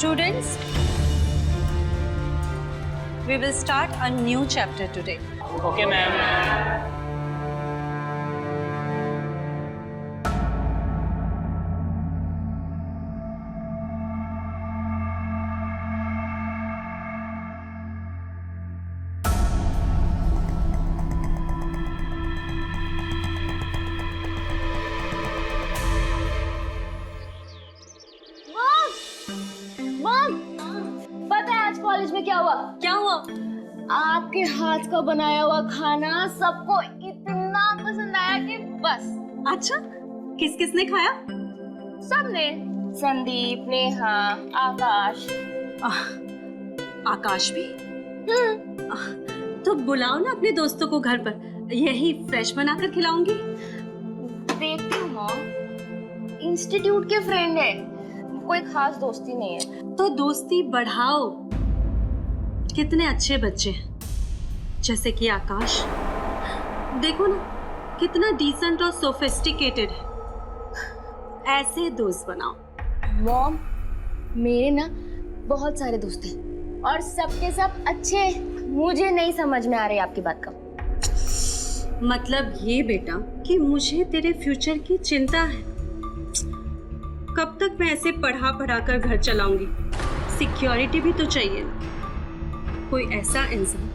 Students, we will start a new chapter today. Okay, ma'am. आपके हाथ का बनाया हुआ खाना सबको इतना पसंद आया कि बस। अच्छा, किस किसने खाया? सबने, संदीप, नेहा, आकाश। आकाश भी? तो बुलाओ ना अपने दोस्तों को घर पर, यही फ्रेश बनाकर खिलाऊंगी। देखती हूँ मॉम, इंस्टीट्यूट के फ्रेंड है, कोई खास दोस्ती नहीं है। तो दोस्ती बढ़ाओ। कितने अच्छे बच्चे हैं, जैसे कि आकाश। देखो ना कितना डिसेंट और सोफिस्टिकेटेड है। ऐसे दोस्त बनाओ। मॉम, मेरे ना बहुत सारे दोस्त हैं और सबके सब अच्छे। मुझे नहीं समझ में आ रही आपकी बात का मतलब ये बेटा कि मुझे तेरे फ्यूचर की चिंता है। कब तक मैं ऐसे पढ़ा पढ़ा कर घर चलाऊंगी? सिक्योरिटी भी तो चाहिए ना। कोई ऐसा इंसान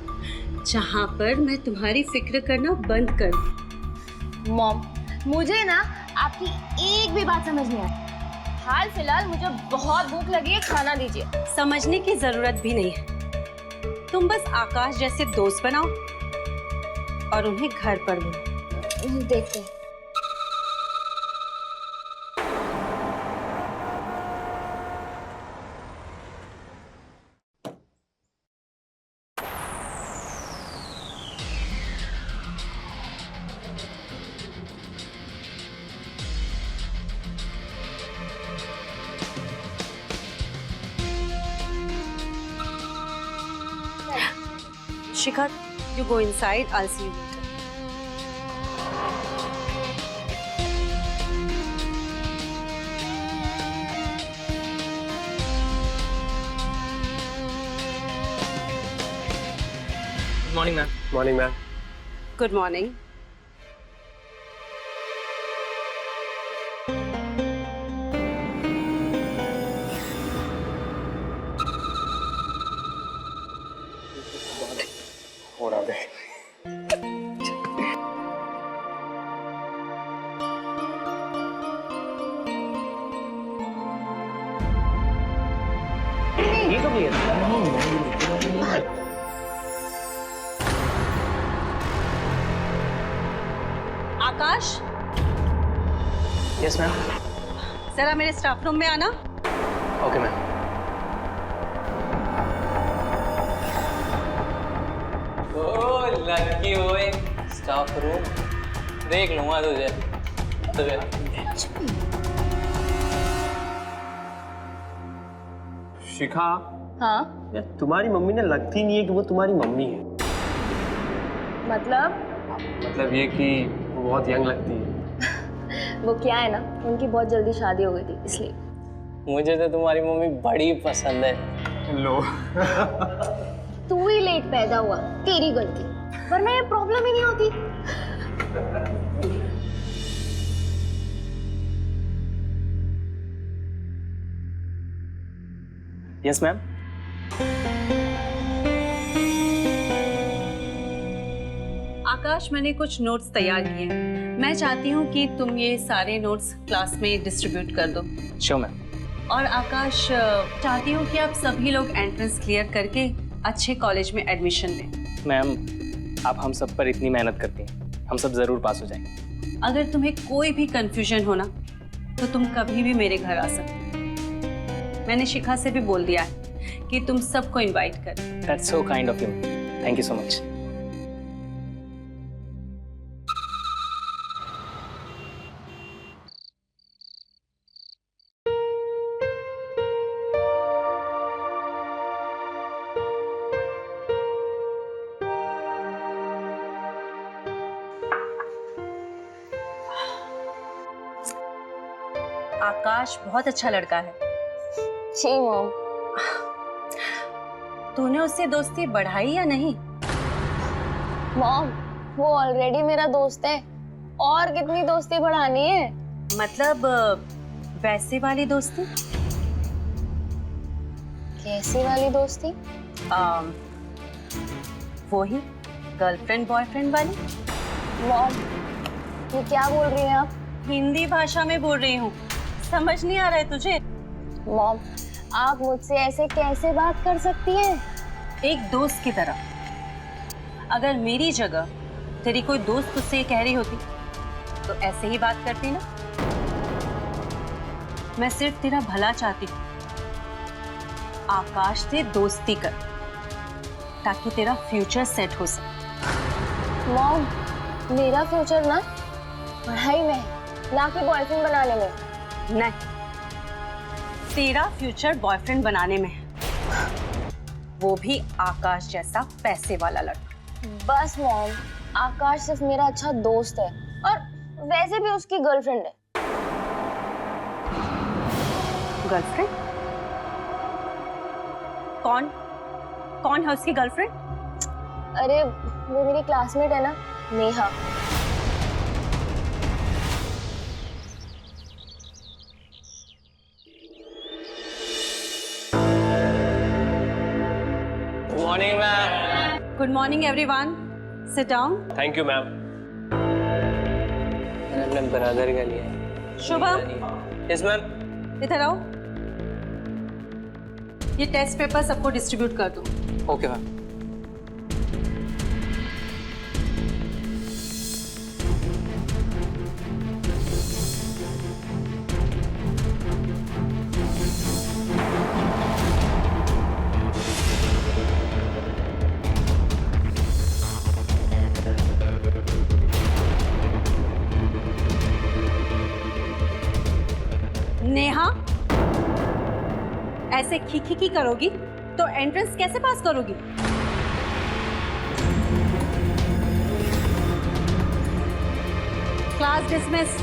जहां पर मैं तुम्हारी फिक्र करना बंद कर दूं। मॉम, मुझे ना आपकी एक भी बात समझ नहीं आती। हाल फिलहाल मुझे बहुत भूख लगी है, खाना दीजिए। समझने की जरूरत भी नहीं है। तुम बस आकाश जैसे दोस्त बनाओ और उन्हें घर पर बुलाओ। देखते हैं। Shikhar, you go inside. I'll see you later. Good morning, ma'am. Morning ma'am. Good morning. Akash, yes ma'am. जरा मेरे स्टाफ रूम में आना। Okay ma'am. Oh lucky boy, staff room देख लूंगा तुझे। शिखा, हाँ, यार तुम्हारी मम्मी ने लगती नहीं है कि वो तुम्हारी मम्मी है। मतलब ये कि वो बहुत यंग लगती है। वो क्या है ना, उनकी बहुत जल्दी शादी हो गई थी इसलिए। मुझे तो तुम्हारी मम्मी बड़ी पसंद है। लो। तू ही लेट पैदा हुआ, तेरी गलती, वरना ये प्रॉब्लम ही नहीं होती। Yes ma'am. आकाश, मैंने कुछ नोट्स तैयार किए हैं। मैं चाहती हूँ कि तुम ये सारे नोट्स क्लास में डिस्ट्रीब्यूट कर दो। Sure ma'am. और आकाश, चाहती हूँ कि आप सभी लोग एंट्रेंस क्लियर करके अच्छे कॉलेज में एडमिशन लें। मैम, आप हम सब पर इतनी मेहनत करती हैं, हम सब जरूर पास हो जाएंगे। अगर तुम्हें कोई भी कंफ्यूजन हो ना, तो तुम कभी भी मेरे घर आ सकते हो। मैंने शिखा से भी बोल दिया है कि तुम सबको इनवाइट कर। That's so kind of you. Thank you so much. Akash बहुत अच्छा लड़का है। जी मॉम। तूने उससे दोस्ती बढ़ाई या नहीं? मॉम, वो ऑलरेडी मेरा दोस्त है, और कितनी दोस्ती बढ़ानी है? मतलब वैसे वाली दोस्ती? कैसी वाली दोस्ती? वो ही गर्लफ्रेंड बॉयफ्रेंड वाली। मॉम, ये क्या बोल रही हैं आप? हिंदी भाषा में बोल रही हूँ, समझ नहीं आ रहा है तुझे? मॉम, आप मुझसे ऐसे कैसे बात कर सकती हैं? एक दोस्त की तरह। अगर मेरी जगह तेरी कोई दोस्त तुझसे ये कह रही होती तो ऐसे ही बात करती ना। मैं सिर्फ तेरा भला चाहती हूँ। आकाश से दोस्ती कर ताकि तेरा फ्यूचर सेट हो सके। मॉम, मेरा फ्यूचर ना पढ़ाई में है, ना कि बॉयफ्रेंड बनाने में। नहीं, तेरा फ्यूचर बॉयफ्रेंड बनाने में है, वो भी आकाश जैसा पैसे वाला लड़का। बस मॉम, आकाश सिर्फ मेरा अच्छा दोस्त है और वैसे भी उसकी गर्लफ्रेंड है। गर्लफ्रेंड? कौन कौन है उसकी गर्लफ्रेंड? अरे वो मेरी क्लासमेट है ना, Neha. Morning ma'am. Good morning everyone, sit down. Thank you ma'am. मैंने अपने ब्रदर का लिया। Shubham, yes ma'am. इधर आओ। ये टेस्ट पेपर सबको डिस्ट्रीब्यूट कर दो। Okay ma'am. नेहा, ऐसे खी करोगी तो एंट्रेंस कैसे पास करोगी? Class dismiss.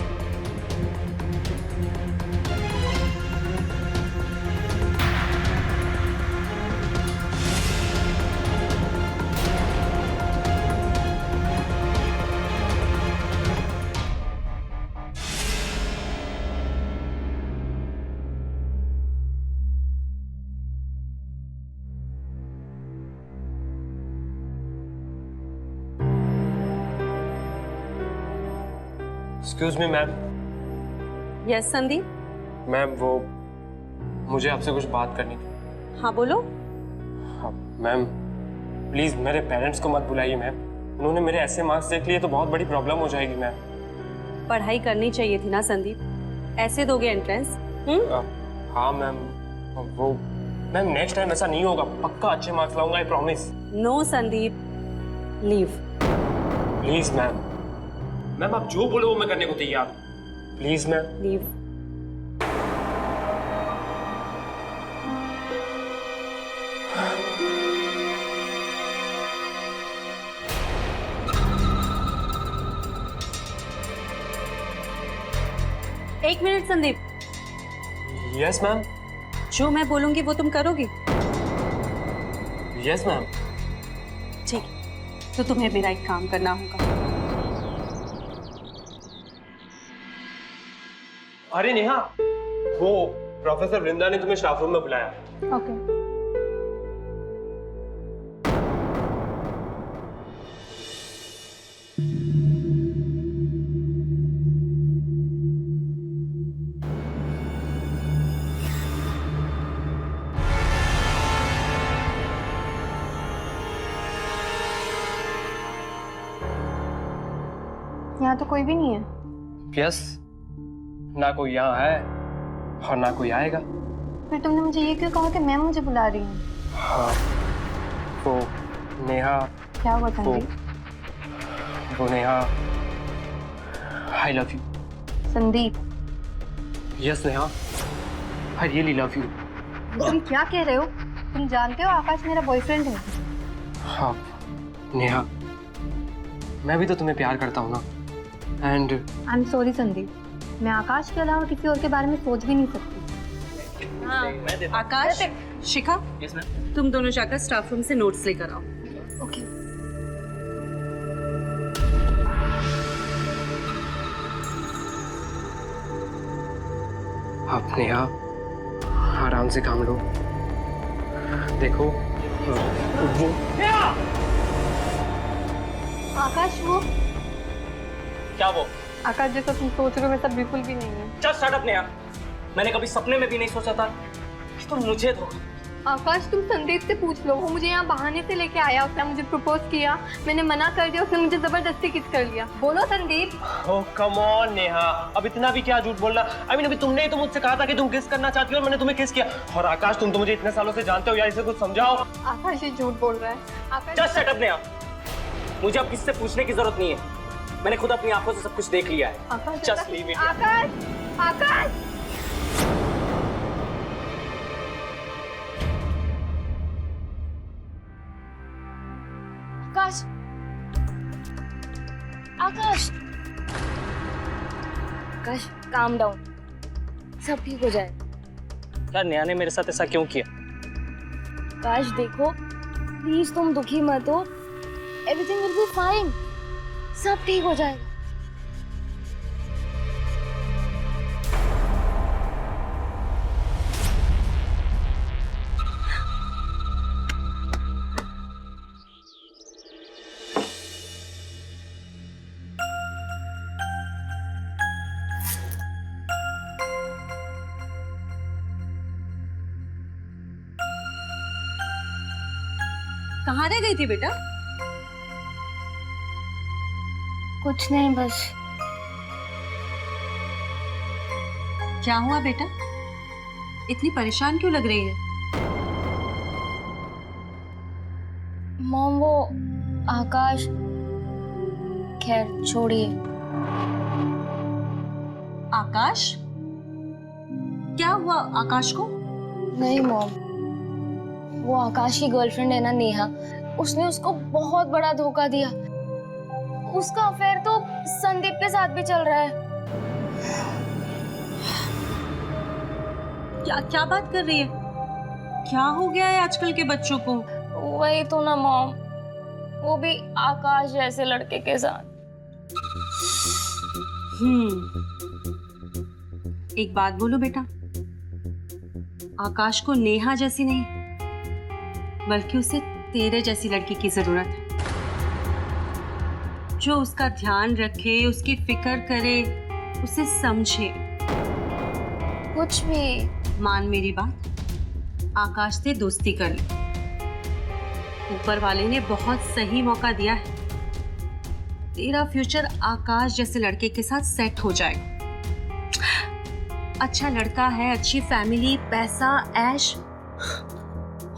Excuse me ma'am. Yes Sandeep. Ma'am वो मुझे आपसे कुछ बात करनी थी। हाँ बोलो। हाँ मैम, प्लीज मेरे पेरेंट्स को मत बुलाइए मैम। उन्होंने मेरे ऐसे मार्क्स देख लिए तो बहुत बड़ी प्रॉब्लम हो जाएगी मैम। पढ़ाई करनी चाहिए थी ना संदीप, ऐसे दोगे एंट्रेंस? हाँ मैम, वो मैम नेक्स्ट टाइम ऐसा नहीं होगा, पक्का अच्छे मार्क्स लाऊंगा, I promise. No Sandeep, leave. Please ma'am. Ma'am आप जो बोलो वो मैं करने को तैयार हूँ। Please ma'am. लीव। एक मिनट संदीप। Yes ma'am. जो मैं बोलूंगी वो तुम करोगी? Yes ma'am. ठीक, तो तुम्हें मेरा एक काम करना होगा। अरे नेहा, वो प्रोफेसर वृंदा ने तुम्हें स्टाफ रूम में बुलाया। ओके। यहाँ तो कोई भी नहीं है। यस, ना कोई यहाँ है और ना कोई आएगा। फिर तुमने मुझे ये क्यों कहा कि मैम मुझे बुला रही हूँ? हाँ, वो नेहा। क्या हुआ संदीप? वो Neha, I love you. Sandeep. Yes Neha, I really love you. तुम क्या कह रहे हो? तुम जानते हो आकाश मेरा बॉयफ्रेंड है। हाँ नेहा, मैं भी तो तुम्हें प्यार करता हूँ ना। And I am sorry Sandeep, मैं आकाश के अलावा किसी और के बारे में सोच भी नहीं सकती। हाँ, आकाश, शिखा, यस मैम। तुम दोनों जाकर स्टाफ रूम से नोट्स लेकर आओ। ओके। आप नेहा आराम से काम लो। देखो वो आकाश, वो क्या वो आकाश जैसा तुम सोच रहे हो वैसा बिल्कुल भी नहीं है। Just shut up Neha. मैंने कभी सपने में भी नहीं सोचा था कि तुम मुझे धोखा आकाश तुम संदीप से पूछ लो, वो मुझे यहाँ बहाने से लेके आया, उसने मुझे प्रपोज किया, मैंने मना कर दिया, उसने मुझे जबरदस्ती किस कर लिया। बोलो संदीप। ओह कम ऑन नेहा, अब इतना भी क्या झूठ बोलना। अभी तुमने ही तो मुझसे कहा था कि तुम किस करना चाहती हो और मैंने तुम्हें किस किया। और आकाश तुम तो मुझे इतने सालों से जानते हो यार, इसे कुछ समझाओ। आकाश ये झूठ बोल रहा है। Akash just shut up Neha, मुझे अब किससे पूछने की जरूरत नहीं है, मैंने खुद अपनी आंखों से सब कुछ देख लिया है। Akash just leave it. Akash Akash Akash Akash Akash calm down, सब ठीक हो जाएगा। यार नेहा ने मेरे साथ ऐसा क्यों किया? आकाश देखो प्लीज तुम दुखी मत हो, एवरीथिंग विल बी फाइन, सब ठीक हो जाएगा। कहाँ रह गई थी बेटा? कुछ नहीं, बस क्या हुआ बेटा? इतनी परेशान क्यों लग रही है? मॉम वो आकाश, खैर छोड़िए। आकाश? क्या हुआ आकाश को? नहीं मॉम, वो आकाश की गर्लफ्रेंड है ना नेहा, उसने उसको बहुत बड़ा धोखा दिया। उसका अफेयर तो संदीप के साथ भी चल रहा है। क्या बात कर रही है? क्या हो गया है आजकल के बच्चों को? वही तो ना मॉम, वो भी आकाश जैसे लड़के के साथ। एक बात बोलो बेटा, आकाश को नेहा जैसी नहीं बल्कि उसे तेरे जैसी लड़की की जरूरत है, जो उसका ध्यान रखे, उसकी फिक्र करे, उसे समझे। कुछ भी। मान मेरी बात, आकाश से दोस्ती कर ले। ऊपर वाले ने बहुत सही मौका दिया है, तेरा फ्यूचर आकाश जैसे लड़के के साथ सेट हो जाएगा। अच्छा लड़का है, अच्छी फैमिली, पैसा, ऐश,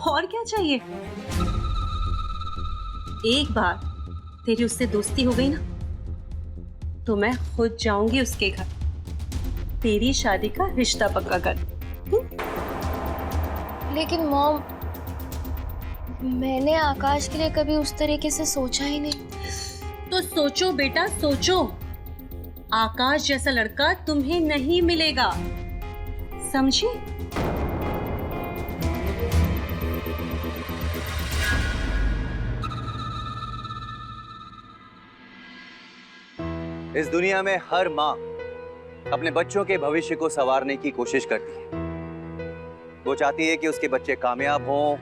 और क्या चाहिए? एक बार तेरी उससे दोस्ती हो गई ना, तो मैं खुद जाऊंगी उसके घर, तेरी शादी का रिश्ता पक्का कर। लेकिन मॉम, मैंने आकाश के लिए कभी उस तरीके से सोचा ही नहीं। तो सोचो बेटा, सोचो। आकाश जैसा लड़का तुम्हें नहीं मिलेगा, समझी? इस दुनिया में हर माँ अपने बच्चों के भविष्य को संवारने की कोशिश करती है। वो चाहती है कि उसके बच्चे कामयाब हों,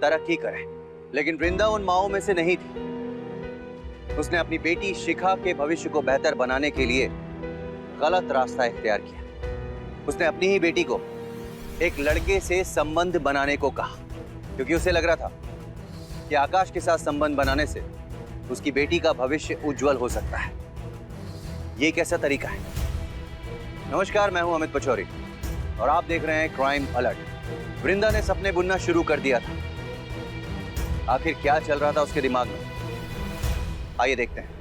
तरक्की करें। लेकिन वृंदा उन माँओं में से नहीं थी। उसने अपनी बेटी शिखा के भविष्य को बेहतर बनाने के लिए गलत रास्ता इख्तियार किया। उसने अपनी ही बेटी को एक लड़के से संबंध बनाने को कहा, क्योंकि उसे लग रहा था कि आकाश के साथ संबंध बनाने से उसकी बेटी का भविष्य उज्जवल हो सकता है। ये कैसा तरीका है? नमस्कार, मैं हूं अमित पचौरी और आप देख रहे हैं क्राइम अलर्ट। वृंदा ने सपने बुनना शुरू कर दिया था। आखिर क्या चल रहा था उसके दिमाग में, आइए देखते हैं।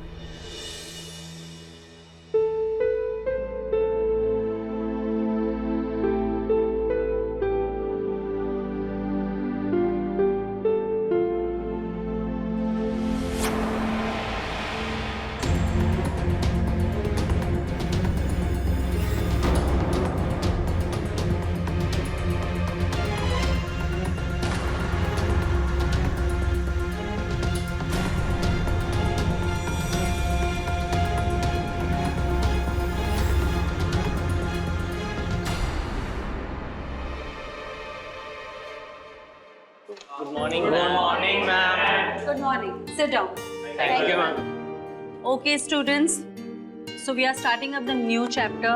Good morning, ma'am. Good morning. Sit down. Thank you, ma'am. Okay, students. So we are starting up the new chapter.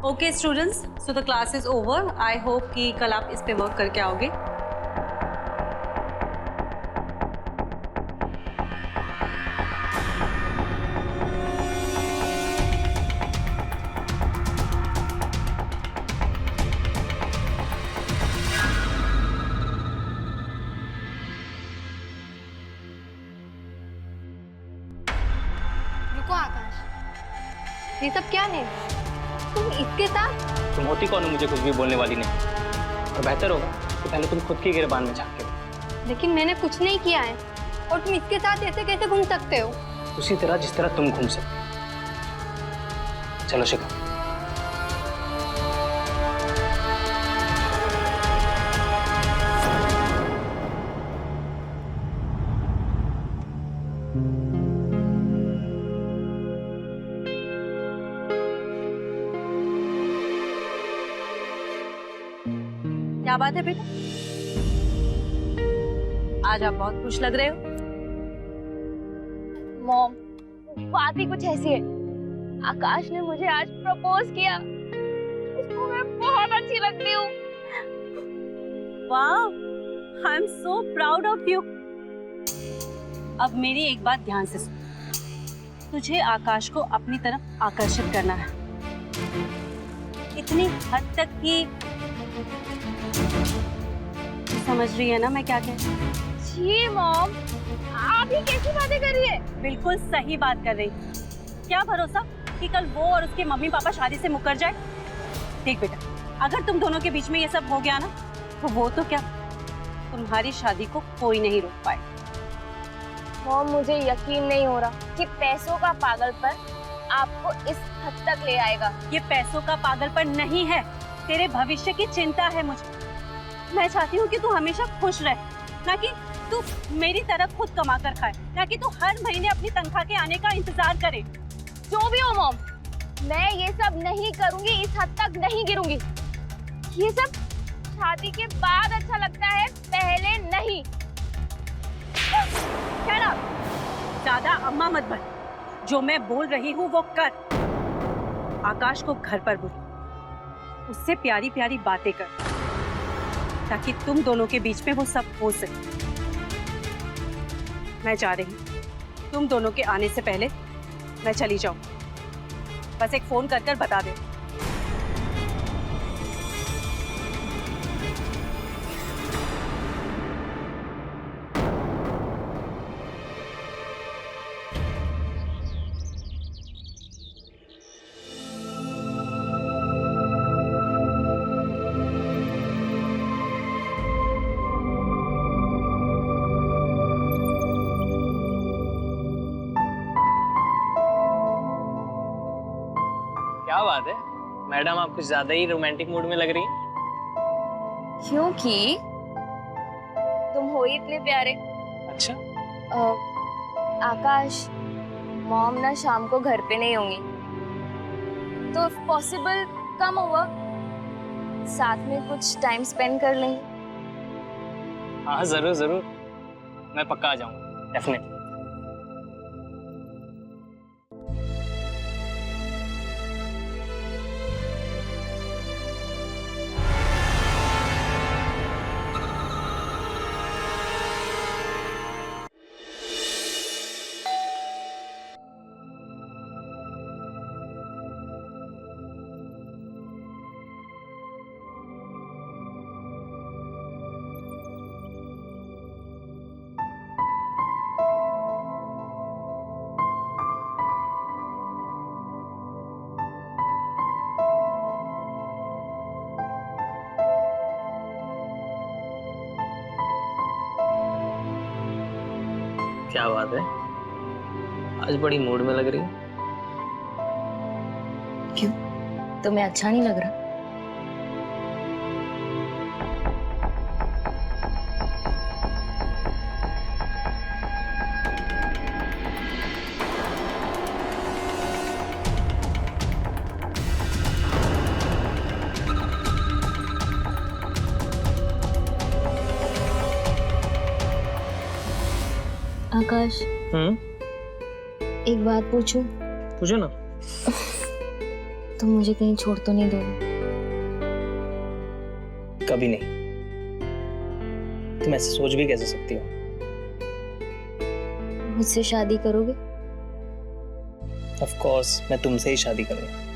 Okay students, so the class is over. I hope कि कल आप इस पे वर्क करके आओगे। रुको आकाश, ये सब क्या है? तुम इसके साथ? तुम होती कौन हो मुझे कुछ भी बोलने वाली नहीं? और बेहतर होगा कि पहले तुम खुद की गिरबान में झांक के। लेकिन मैंने कुछ नहीं किया है, और तुम इसके साथ ऐसे कैसे घूम सकते हो? उसी तरह जिस तरह तुम घूम सकते। चलो शिखा। क्या बात है बेटा? आज आप बहुत खुश लग रहे हो। मॉम, बात ही कुछ ऐसी है। आकाश ने मुझे आज प्रपोज किया। उसको मैं बहुत अच्छी लगती हूँ। वाह, I am so proud of you. अब मेरी एक बात ध्यान से सुन। तुझे आकाश को अपनी तरफ आकर्षित करना है, इतनी हद तक कि समझ रही है ना मैं क्या कह रही हूँ? जी मॉम, आप ये कैसी बातें कर रही है? बिल्कुल सही बात कर रही। क्या भरोसा कि कल वो और उसके मम्मी पापा शादी से मुकर जाए। देख बेटा, अगर तुम दोनों के बीच में ये सब हो गया ना, तो वो तो क्या, तुम्हारी शादी को कोई नहीं रोक पाए। मॉम, मुझे यकीन नहीं हो रहा कि पैसों का पागलपन आपको इस हद तक ले आएगा। ये पैसों का पागलपन नहीं है, तेरे भविष्य की चिंता है मुझे। मैं चाहती हूँ कि तू हमेशा खुश रहे, ना कि तू मेरी तरह खुद कमा कर खाए, ना कि तू हर महीने अपनी तनख्वाह के आने का इंतजार करे। जो भी हो मॉम, मैं ये सब नहीं करूंगी, इस हद तक नहीं गिरूंगी। ये सब शादी के बाद अच्छा लगता है, पहले नहीं। Shut up! ज्यादा अम्मा मत बन। जो मैं बोल रही हूँ वो कर। आकाश को घर पर बुला, उससे प्यारी प्यारी बातें कर, ताकि तुम दोनों के बीच में वो सब हो सके। मैं जा रही हूँ, तुम दोनों के आने से पहले मैं चली जाऊँ। बस एक फोन कर बता दे। क्या बात है मैडम, आप कुछ ज्यादा ही रोमांटिक मूड में लग रही हैं। क्योंकि तुम हो ही इतने प्यारे। अच्छा। आकाश, मॉम ना शाम को घर पे नहीं होंगी, तो इफ पॉसिबल कम ओवर, साथ में कुछ टाइम स्पेंड कर लेंगे। हाँ जरूर जरूर, मैं पक्का आ जाऊंगा, डेफिनेटली। क्या बात है, आज बड़ी मूड में लग रही है। क्यों, तुम्हें अच्छा नहीं लग रहा? आकाश, हम्म, एक बात पूछूं? पूछो ना। तुम मुझे कहीं छोड़ तो नहीं दोगे? कभी नहीं। तुम ऐसे सोच भी कैसे सकती हो? मुझसे शादी करोगे? ऑफ कोर्स मैं तुमसे ही शादी करूंगा।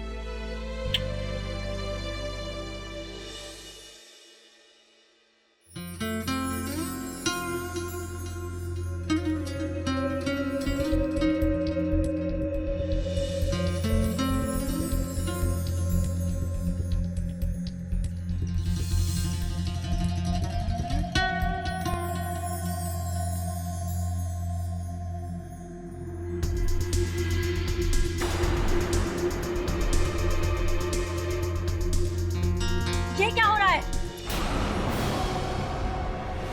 ये क्या हो रहा है?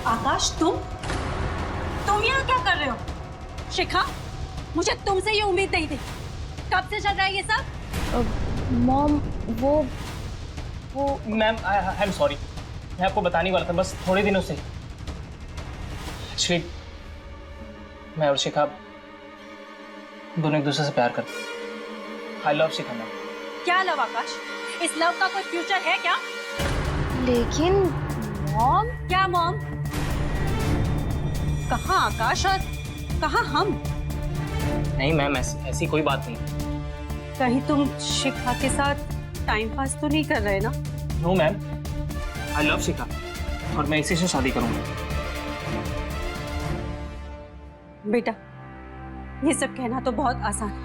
आकाश, तुम यहाँ क्या कर रहे हो? शिखा, मुझे तुमसे ये उम्मीद नहीं थी। कब से चल रहा है ये सब? मॉम, वो मैम आई एम सॉरी, मैं आपको बताने वाला था बस थोड़े दिनों से। एक्चुअली मैं और शिखा दोनों एक दूसरे से प्यार करते हैं। I love Shikha ma'am. क्या लव आकाश? इस लव का कोई फ्यूचर है क्या? लेकिन मॉम। क्या मॉम? कहाँ आकाश और कहाँ हम? नहीं मैम, ऐसी कोई बात नहीं। कहीं तुम शिखा के साथ टाइम पास तो नहीं कर रहे ना? नो मैम, आई लव शिखा और मैं इसी से शादी करूंगा। बेटा, ये सब कहना तो बहुत आसान है,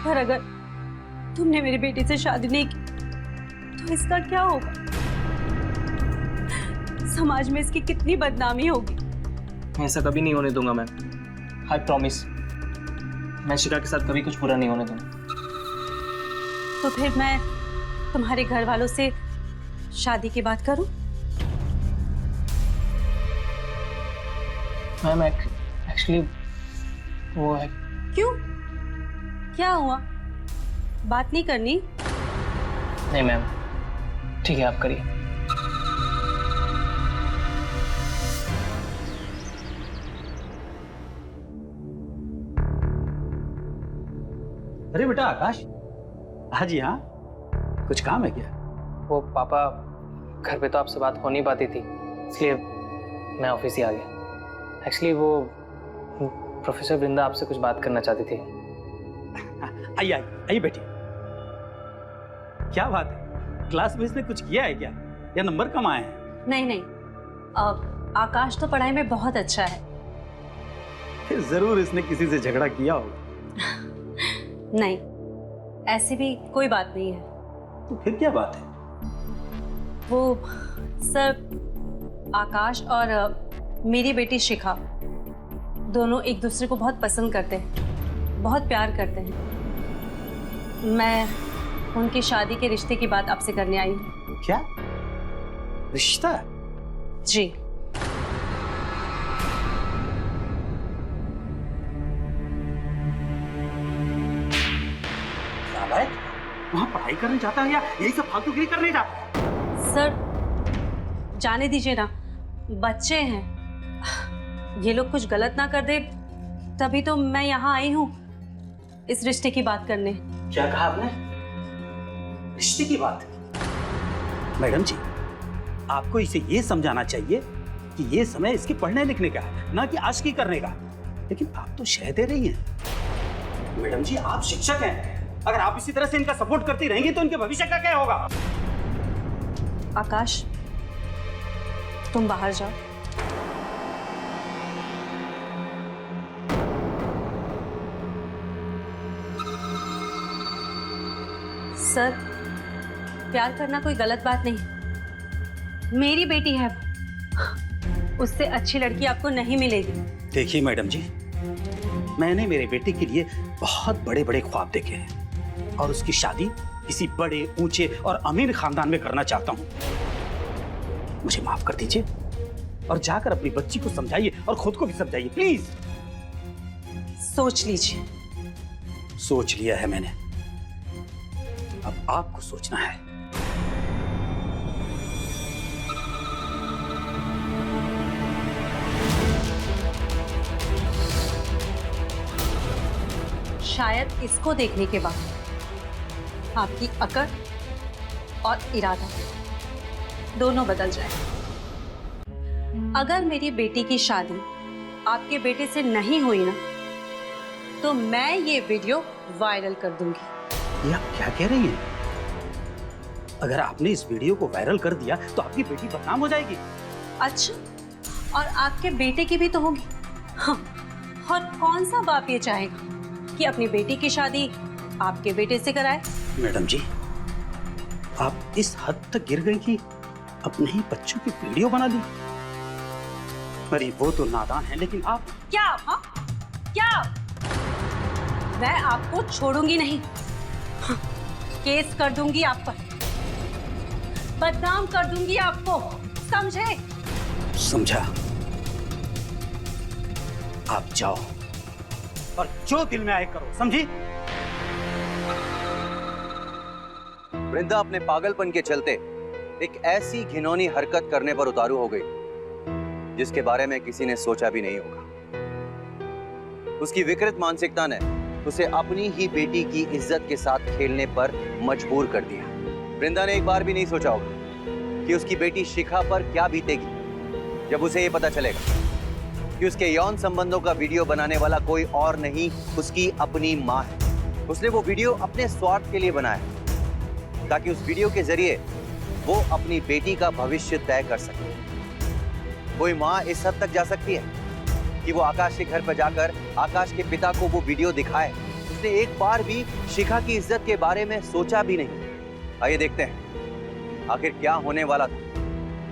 पर अगर तुमने मेरी बेटी से शादी नहीं की तो इसका क्या होगा? समाज में इसकी कितनी बदनामी होगी। मैं ऐसा कभी नहीं होने दूंगा मैम, आई प्रॉमिस। मैं शिखा के साथ कभी कुछ बुरा नहीं होने दूंगा। तो फिर मैं तुम्हारे घर वालों से शादी की बात करूं? मैम एक्चुअली वो है। क्यों? क्या हुआ? बात नहीं करनी? नहीं मैम, ठीक है आप करिए। अरे बेटा आकाश, हाँ जी हाँ, कुछ काम है क्या? वो पापा, घर पे तो आपसे बात हो नहीं पाती थी, इसलिए मैं ऑफिस ही आ गया। एक्चुअली वो प्रोफेसर वृंदा आपसे कुछ बात करना चाहती थी। आइए आइए बेटी। क्या बात है, क्लास में इसने कुछ किया है क्या या नंबर कम आए हैं? नहीं, आकाश तो पढ़ाई में बहुत अच्छा है। फिर जरूर इसने किसी से झगड़ा किया होगा। नहीं, ऐसी भी कोई बात नहीं है। तो फिर क्या बात है? वो सर, आकाश और मेरी बेटी शिखा दोनों एक दूसरे को बहुत पसंद करते हैं, बहुत प्यार करते हैं। मैं उनकी शादी के रिश्ते की बात आपसे करने आई हूँ। क्या रिश्ता? जी। वहाँ पढ़ाई करने जाता है या यही सब फालतूगिरी करने जाता है? सर जाने दीजिए ना, बच्चे हैं, ये लोग कुछ गलत ना कर दे, तभी तो मैं यहाँ आई हूँ इस रिश्ते की बात करने। क्या कहा आपने? रिश्ते की बात? मैडम जी, आपको इसे ये समझाना चाहिए कि ये समय इसके पढ़ने लिखने का है, ना कि आशिकी करने का। लेकिन आप तो शह दे रही हैं। मैडम जी, आप शिक्षक हैं, अगर आप इसी तरह से इनका सपोर्ट करती रहेंगी तो इनके भविष्य का क्या होगा? आकाश, तुम बाहर जाओ। सर, प्यार करना कोई गलत बात नहीं। मेरी बेटी है, उससे अच्छी लड़की आपको नहीं मिलेगी। देखिए मैडम जी, मैंने मेरे बेटे के लिए बहुत बड़े बड़े ख्वाब देखे हैं और उसकी शादी किसी बड़े ऊंचे और अमीर खानदान में करना चाहता हूं। मुझे माफ कर दीजिए और जाकर अपनी बच्ची को समझाइए और खुद को भी समझाइए प्लीज। सोच लीजिए। सोच लिया है मैंने, अब आपको सोचना है। शायद इसको देखने के बाद आपकी अकड़ और इरादा दोनों बदल जाए। अगर मेरी बेटी की शादी आपके बेटे से नहीं हुई ना, तो मैं ये वीडियो वायरल कर दूंगी। ये आप क्या कह रही हैं? अगर आपने इस वीडियो को वायरल कर दिया तो आपकी बेटी बदनाम हो जाएगी। अच्छा, और आपके बेटे की भी तो होगी। हाँ, और कौन सा बाप ये चाहेगा कि अपनी बेटी की शादी आपके बेटे से कराए? मैडम जी, आप इस हद तक गिर गई कि अपने ही बच्चों की वीडियो बना दी। अरे वो तो नादान है, लेकिन आप क्या? हाँ, क्या? मैं आपको छोड़ूंगी नहीं। हाँ, केस कर दूंगी आप पर, बदनाम कर दूंगी आपको, समझे? समझा। आप जाओ और जो दिल में आए करो, समझी? वृंदा अपने पागलपन के चलते एक ऐसी घिनौनी हरकत करने पर उतारू हो गई जिसके बारे में किसी ने सोचा भी नहीं होगा। उसकी विकृत मानसिकता ने उसे अपनी ही बेटी की इज्जत के साथ खेलने पर मजबूर कर दिया। वृंदा ने एक बार भी नहीं सोचा होगा कि उसकी बेटी शिखा पर क्या बीतेगी जब उसे ये पता चलेगा कि उसके यौन संबंधों का वीडियो बनाने वाला कोई और नहीं, उसकी अपनी माँ है। उसने वो वीडियो अपने स्वार्थ के लिए बनाया ताकि उस वीडियो के जरिए वो अपनी बेटी का भविष्य तय कर सके। कोई माँ इस हद तक जा सकती है कि वो आकाश के घर पर जाकर आकाश के पिता को वो वीडियो दिखाए? उसने एक बार भी शिखा की इज्जत के बारे में सोचा भी नहीं। आइए देखते हैं आखिर क्या होने वाला था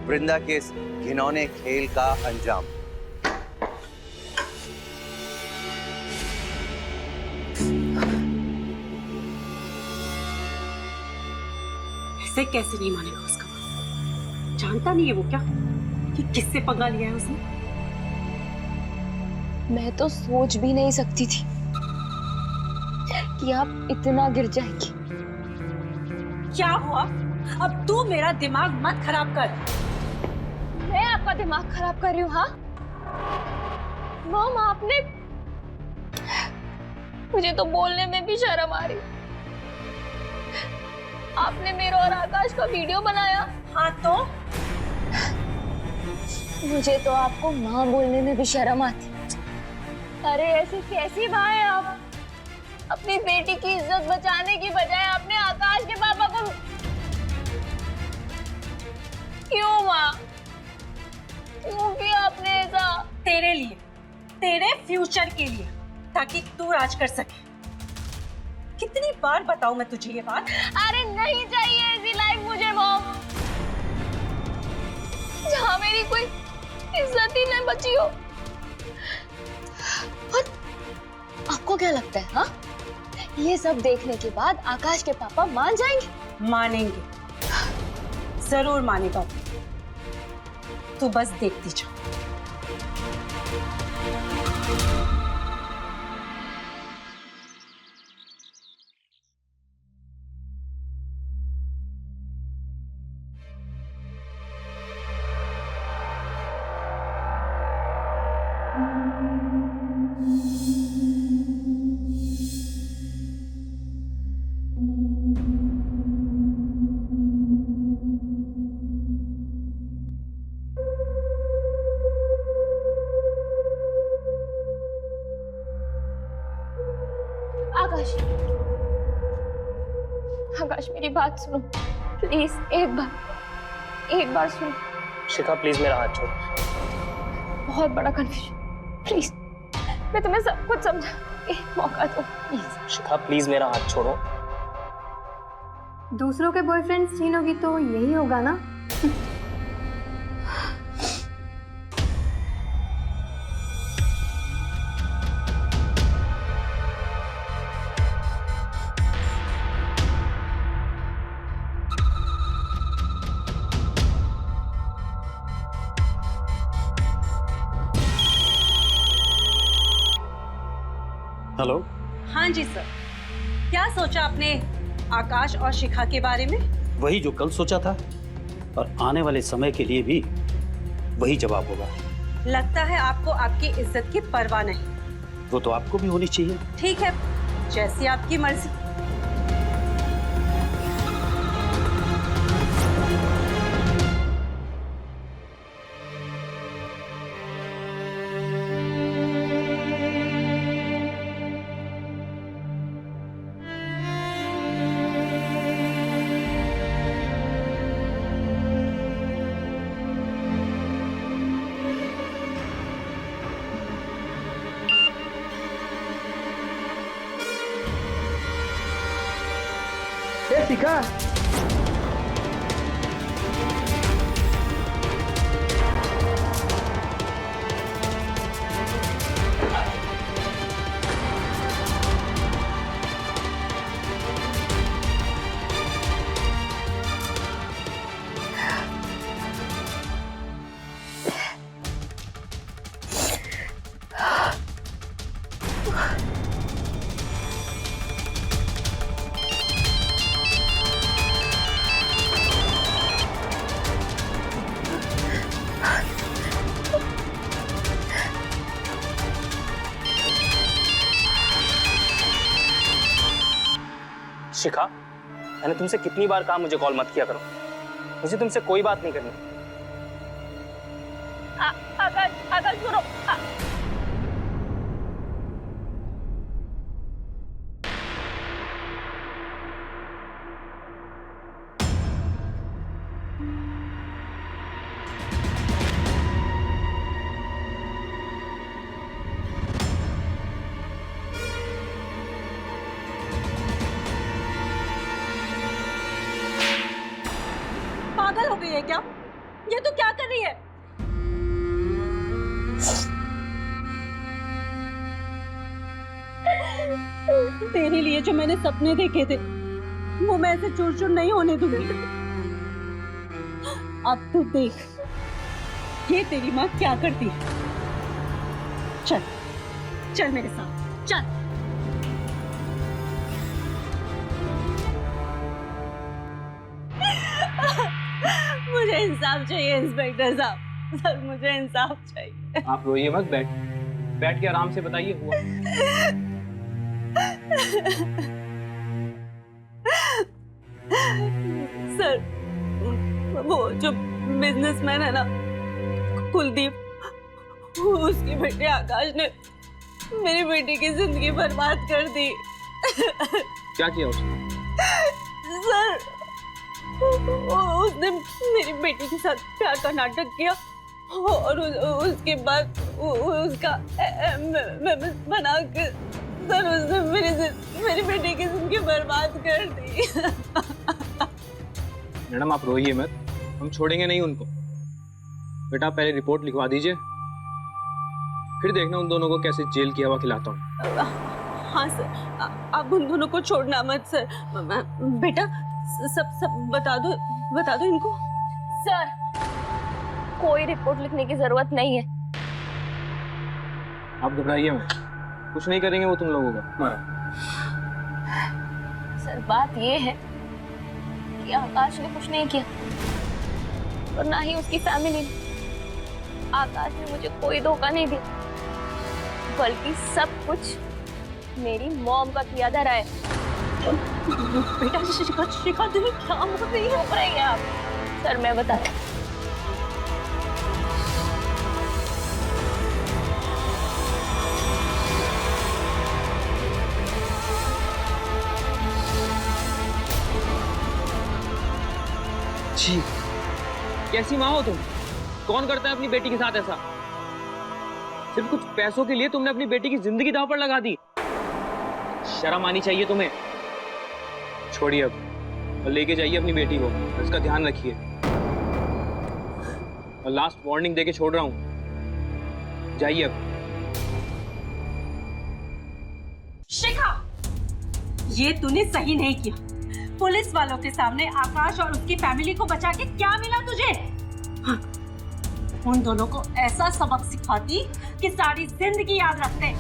वृंदा के इस घिनौने खेल का अंजाम। ऐसे कैसे नहीं मानेगा उसका? जानता नहीं है वो क्या कि किससे पंगा लिया है उसने? मैं तो सोच भी नहीं सकती थी कि आप इतना गिर जाएंगी। क्या हुआ? अब तू मेरा दिमाग मत खराब कर। मैं आपका दिमाग खराब कर रही हूँ? हाँ मॉम, आपने मुझे तो बोलने में भी शर्म आ रही। आपने मेरा और आकाश का वीडियो बनाया। हाँ तो मुझे तो आपको माँ बोलने में भी शर्म आती। अरे ऐसी कैसी माँ है आप? अपनी बेटी की इज्जत बचाने की बजाय आपने आकाश के पापा को क्यों माँ? क्यों किया आपने ऐसा? तेरे लिए, तेरे फ्यूचर के लिए, ताकि तू राज कर सके। कितनी बार बताऊं मैं तुझे ये बात? अरे नहीं चाहिए ऐसी लाइफ मुझे मॉम, जहाँ मेरी कोई इज्जत ही नहीं बची हो। और आपको क्या लगता है? हाँ, ये सब देखने के बाद आकाश के पापा मान जाएंगे? मानेंगे, जरूर मानेगा। तू बस देखती जा। आकाश मेरी बात सुनो प्लीज, एक बार सुनो। शिखा प्लीज मेरा हाथ छोड़। बहुत बड़ा कंफ्यूजन, प्लीज मैं तुम्हें सब कुछ समझा, एक मौका दो प्लीज। शिखा प्लीज मेरा हाथ छोड़ो। दूसरों के बॉयफ्रेंड छीनोगी तो यही होगा ना? हेलो। हाँ जी सर, क्या सोचा आपने आकाश और शिखा के बारे में? वही जो कल सोचा था, और आने वाले समय के लिए भी वही जवाब होगा। लगता है आपको आपकी इज्जत की परवाह नहीं। वो तो आपको भी होनी चाहिए। ठीक है, जैसी आपकी मर्जी। शिखा। शिखा, मैंने तुमसे कितनी बार कहा मुझे कॉल मत किया करो। मुझे तुमसे कोई बात नहीं करनी। आकाश सुनो। पागल हो गई है क्या? ये तो क्या कर रही है? तेरे लिए जो मैंने सपने देखे थे वो मैं ऐसे चूर चूर नहीं होने दूंगी। अब तू देख ये तेरी माँ क्या करती है। चल चल मेरे साथ चल। मुझे इंसाफ चाहिए इंस्पेक्टर साहब, सर मुझे इंसाफ चाहिए। आप रोइए मत, बैठ के आराम से बताइए हुआ। सर वो जो बिजनेसमैन है ना कुलदीप, उसकी बेटे आकाश ने मेरी बेटी की जिंदगी बर्बाद कर दी। क्या किया उसने? सर उसने मेरी बेटी के साथ प्यार का नाटक किया और उसके बाद उसका बनाकर सर उसने मेरी बेटी की जिंदगी बर्बाद कर दी। मैडम आप रोइए मत, हम छोड़ेंगे नहीं उनको। बेटा पहले रिपोर्ट लिखवा दीजिए, फिर देखना उन दोनों को कैसे जेल की हवा खिलाता हूँ। हाँ सर, आप उन दोनों को छोड़ना मत सर। बेटा सब बता दो इनको। सर कोई रिपोर्ट लिखने की जरूरत नहीं है। आप घबराइए मत, कुछ नहीं करेंगे वो तुम लोगों का। सर बात ये है कि आकाश ने कुछ नहीं किया और ना ही उसकी फैमिली ने। आकाश ने मुझे कोई धोखा नहीं दिया, बल्कि सब कुछ मेरी मॉम का किया धरा है। बेटा शिखा तुम्हें क्या हो रही है आप? सर मैं बताती। जी कैसी माँ हो तुम? कौन करता है अपनी बेटी के साथ ऐसा? सिर्फ कुछ पैसों के लिए तुमने अपनी बेटी की जिंदगी दांव पर लगा दी। शर्म आनी चाहिए तुम्हें। छोड़िए अब और लेके जाइए अपनी बेटी को, उसका ध्यान रखिए। और लास्ट वार्निंग देके छोड़ रहा हूं, जाइए अब। शिखा ये तूने सही नहीं किया। पुलिस वालों के सामने आकाश और उसकी फैमिली को बचा के क्या मिला तुझे? हाँ, उन दोनों को ऐसा सबक सिखाती कि सारी जिंदगी याद रखते।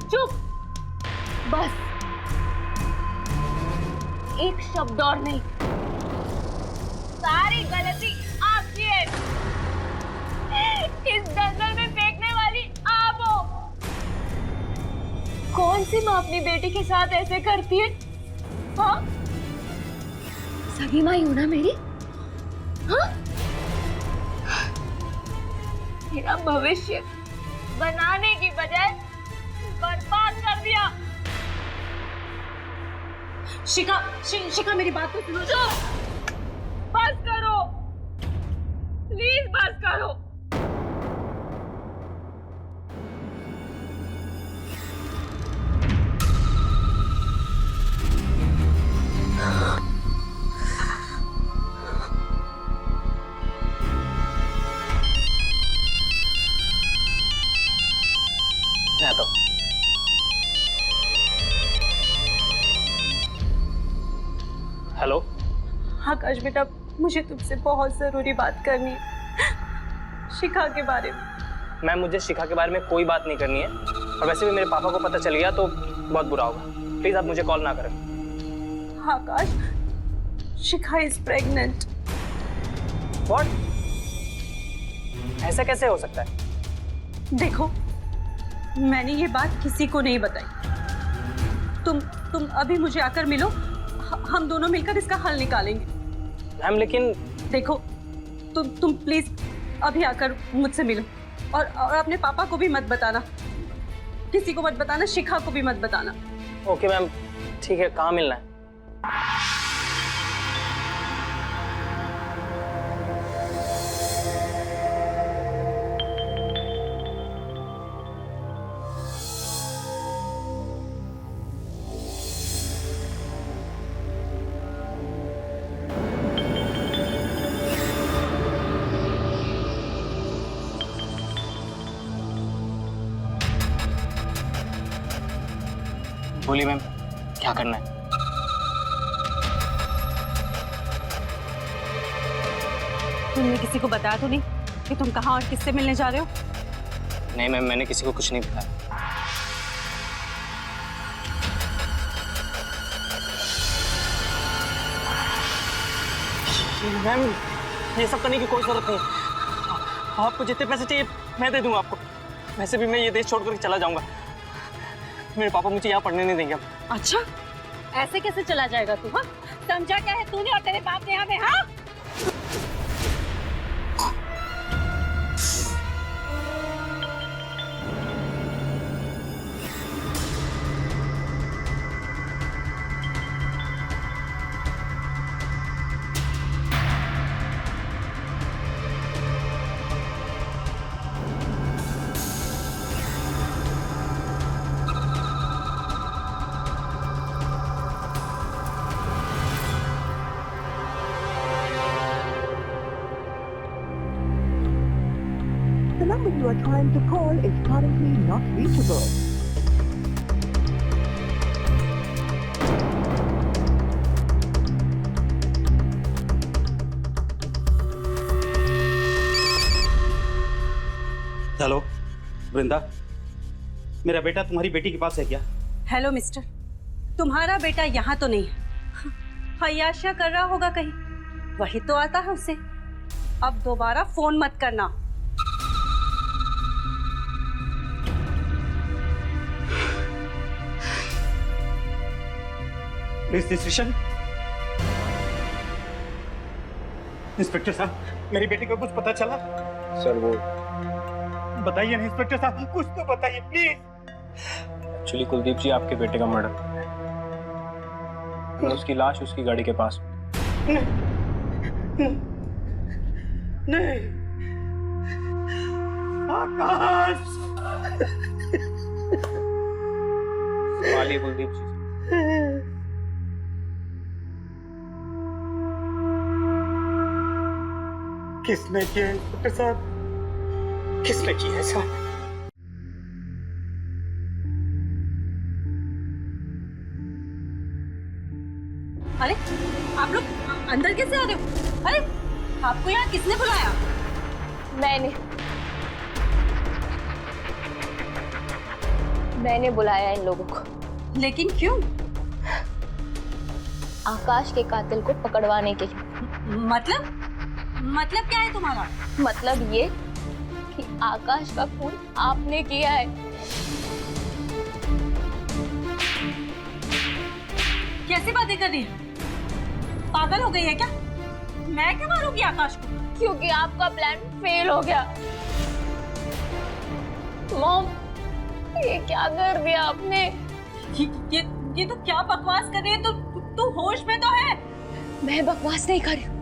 चुप बस, एक शब्द और नहीं। सारी गलती आपकी है। इस दलदल में फेंकने वाली आप हो। कौन सी माँ अपनी बेटी के साथ ऐसे करती है? हाँ सगी माँ हो ना मेरी? हाँ मेरा भविष्य बनाने की बजाय बर्बाद कर दिया। शिखा मेरी बात को सुनो। बस करो प्लीज, बस करो। आता हूँ। हेलो आकाश बेटा, मुझे तुमसे बहुत जरूरी बात करनी है, शिखा के बारे में। मैम, मुझे शिखा के बारे में कोई बात नहीं करनी है, और वैसे भी मेरे पापा को पता चल गया तो बहुत बुरा होगा। प्लीज आप मुझे कॉल ना करें। आकाश, शिखा इज प्रेग्नेंट। व्हाट? ऐसा कैसे हो सकता है? देखो, मैंने ये बात किसी को नहीं बताई। तुम अभी मुझे आकर मिलो, हम दोनों मिलकर इसका हल निकालेंगे। मैम लेकिन देखो, तुम प्लीज अभी आकर मुझसे मिलो, और अपने पापा को भी मत बताना, किसी को मत बताना, शिखा को भी मत बताना। ओके मैम, ठीक है। कहाँ मिलना है? बोलिए मैम, क्या करना है? तुमने किसी को बताया तो नहीं कि तुम कहाँ और किससे मिलने जा रहे हो? नहीं मैम, मैंने किसी को कुछ नहीं बताया। मैम, ये सब करने की कोई जरूरत नहीं। आपको जितने पैसे चाहिए मैं दे दूंगा आपको। वैसे भी मैं ये देश छोड़कर चला जाऊंगा। मेरे पापा मुझे यहाँ पढ़ने नहीं देंगे अब। अच्छा, ऐसे कैसे चला जाएगा तू? हाँ, समझा क्या है तूने और तेरे बाप ने हमें? हाँ, The number you are trying to call is currently not reachable. Hello Vrinda, मेरा बेटा तुम्हारी बेटी के पास है क्या? हेलो मिस्टर, तुम्हारा बेटा यहाँ तो नहीं है, हयाशा कर रहा होगा कहीं, वही तो आता है उसे। अब दोबारा फोन मत करना। स्टेशन इंस्पेक्टर साहब, मेरी बेटी को कुछ पता चला? सर वो बताइए ना इंस्पेक्टर साहब, कुछ तो बताइए प्लीज। एक्चुअली कुलदीप जी, आपके बेटे का मर्डर, उसकी लाश उसकी गाड़ी के पास। नहीं आकाश, संभालिए कुलदीप जी। किसने किया इंस्पेक्टर साहब, किसने किया ऐसा? अरे आप लोग अंदर कैसे आ रहे हो? अरे आपको यहाँ किसने बुलाया? मैंने बुलाया इन लोगों को। लेकिन क्यों? आकाश के कातिल को पकड़वाने के लिए। मतलब क्या है तुम्हारा? मतलब ये कि आकाश का खून आपने किया है। कैसी बातें कर रही है? पागल हो गई है क्या? मैं क्यों मारूंगी आकाश को? क्योंकि आपका प्लान फेल हो गया। मॉम, ये क्या कर दिया आपने? ये तो क्या बकवास कर रही है? तू होश में तो है? मैं बकवास नहीं कर रही।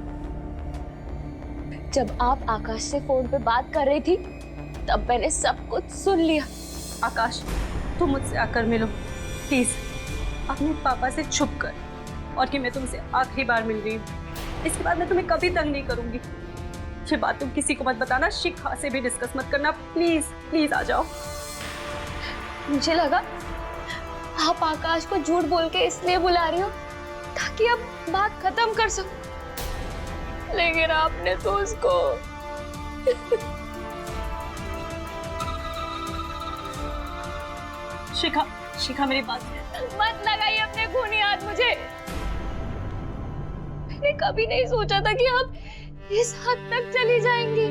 जब आप आकाश से फोन पे बात कर रही थी तब मैंने सब कुछ सुन लिया। आकाश, तुम मुझसे आकर मिलो प्लीज, अपने पापा से छुप कर, और कि मैं तुमसे आखिरी बार मिल रही हूँ। इसके बाद मैं तुम्हें कभी तंग नहीं करूंगी। ये बात तुम किसी को मत बताना, शिखा से भी डिस्कस मत करना। प्लीज प्लीज आ जाओ। मुझे लगा आप आकाश को झूठ बोल के इसलिए बुला रही हो ताकि अब बात खत्म कर सको, लेकिन आपने तो उसको शिखा, शिखा मेरी बात मत लगाइए अपने खूनी हाथ मुझे। मैंने कभी नहीं सोचा था कि आप इस हद तक चली जाएंगी।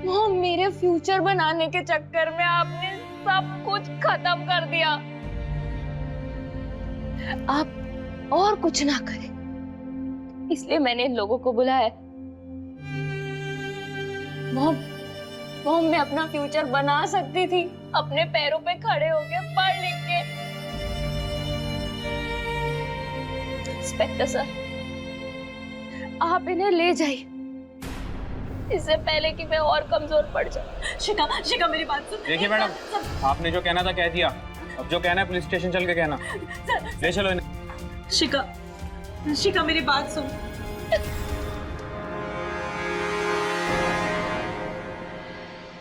वो मेरे फ्यूचर बनाने के चक्कर में आपने सब कुछ खत्म कर दिया। आप और कुछ ना करें, इसलिए मैंने इन लोगों को बुलाया। मॉम, मैं अपना फ्यूचर बना सकती थी अपने पैरों पे खड़े होके, पढ़ लिख के। इंस्पेक्टर सर, आप इन्हें ले जाइए इससे पहले कि मैं और कमजोर पड़ जाऊं। शिखा, शिखा मेरी बात सुन। देखिए मैडम, आपने जो कहना था कह दिया, अब जो कहना है पुलिस स्टेशन चल के कहना। ले चलो इन्हें। शिखा, शिखा मेरी बात सुन।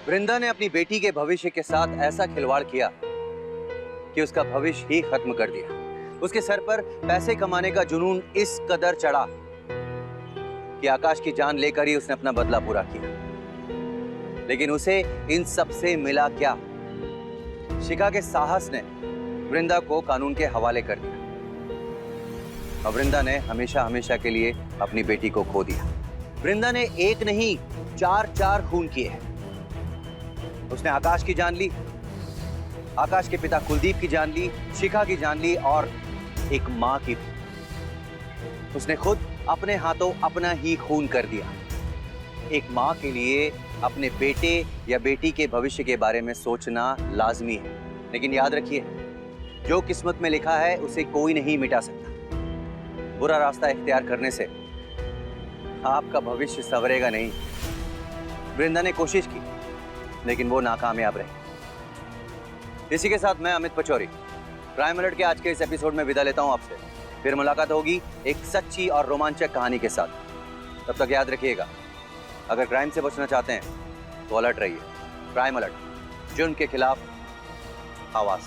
वृंदा ने अपनी बेटी के भविष्य के साथ ऐसा खिलवाड़ किया कि उसका भविष्य ही खत्म कर दिया। उसके सर पर पैसे कमाने का जुनून इस कदर चढ़ा कि आकाश की जान लेकर ही उसने अपना बदला पूरा किया। लेकिन उसे इन सब से मिला क्या? शिखा के साहस ने वृंदा को कानून के हवाले कर दिया और वृंदा ने हमेशा हमेशा के लिए अपनी बेटी को खो दिया। वृंदा ने एक नहीं 4 खून किए हैं। उसने आकाश की जान ली, आकाश के पिता कुलदीप की जान ली, शिखा की जान ली और एक मां की। उसने खुद अपने हाथों अपना ही खून कर दिया। एक मां के लिए अपने बेटे या बेटी के भविष्य के बारे में सोचना लाजमी है, लेकिन याद रखिए, जो किस्मत में लिखा है उसे कोई नहीं मिटा सकता। बुरा रास्ता इख्तियार करने से आपका भविष्य संवरेगा नहीं। वृंदा ने कोशिश की, लेकिन वो नाकामयाब रही। इसी के साथ मैं अमित पचौरी क्राइम अलर्ट के आज के इस एपिसोड में विदा लेता हूं आपसे। फिर मुलाकात होगी एक सच्ची और रोमांचक कहानी के साथ। तब तक याद रखिएगा, अगर क्राइम से बचना चाहते हैं तो अलर्ट रहिए। क्राइम अलर्ट, जुर्म के खिलाफ आवाज।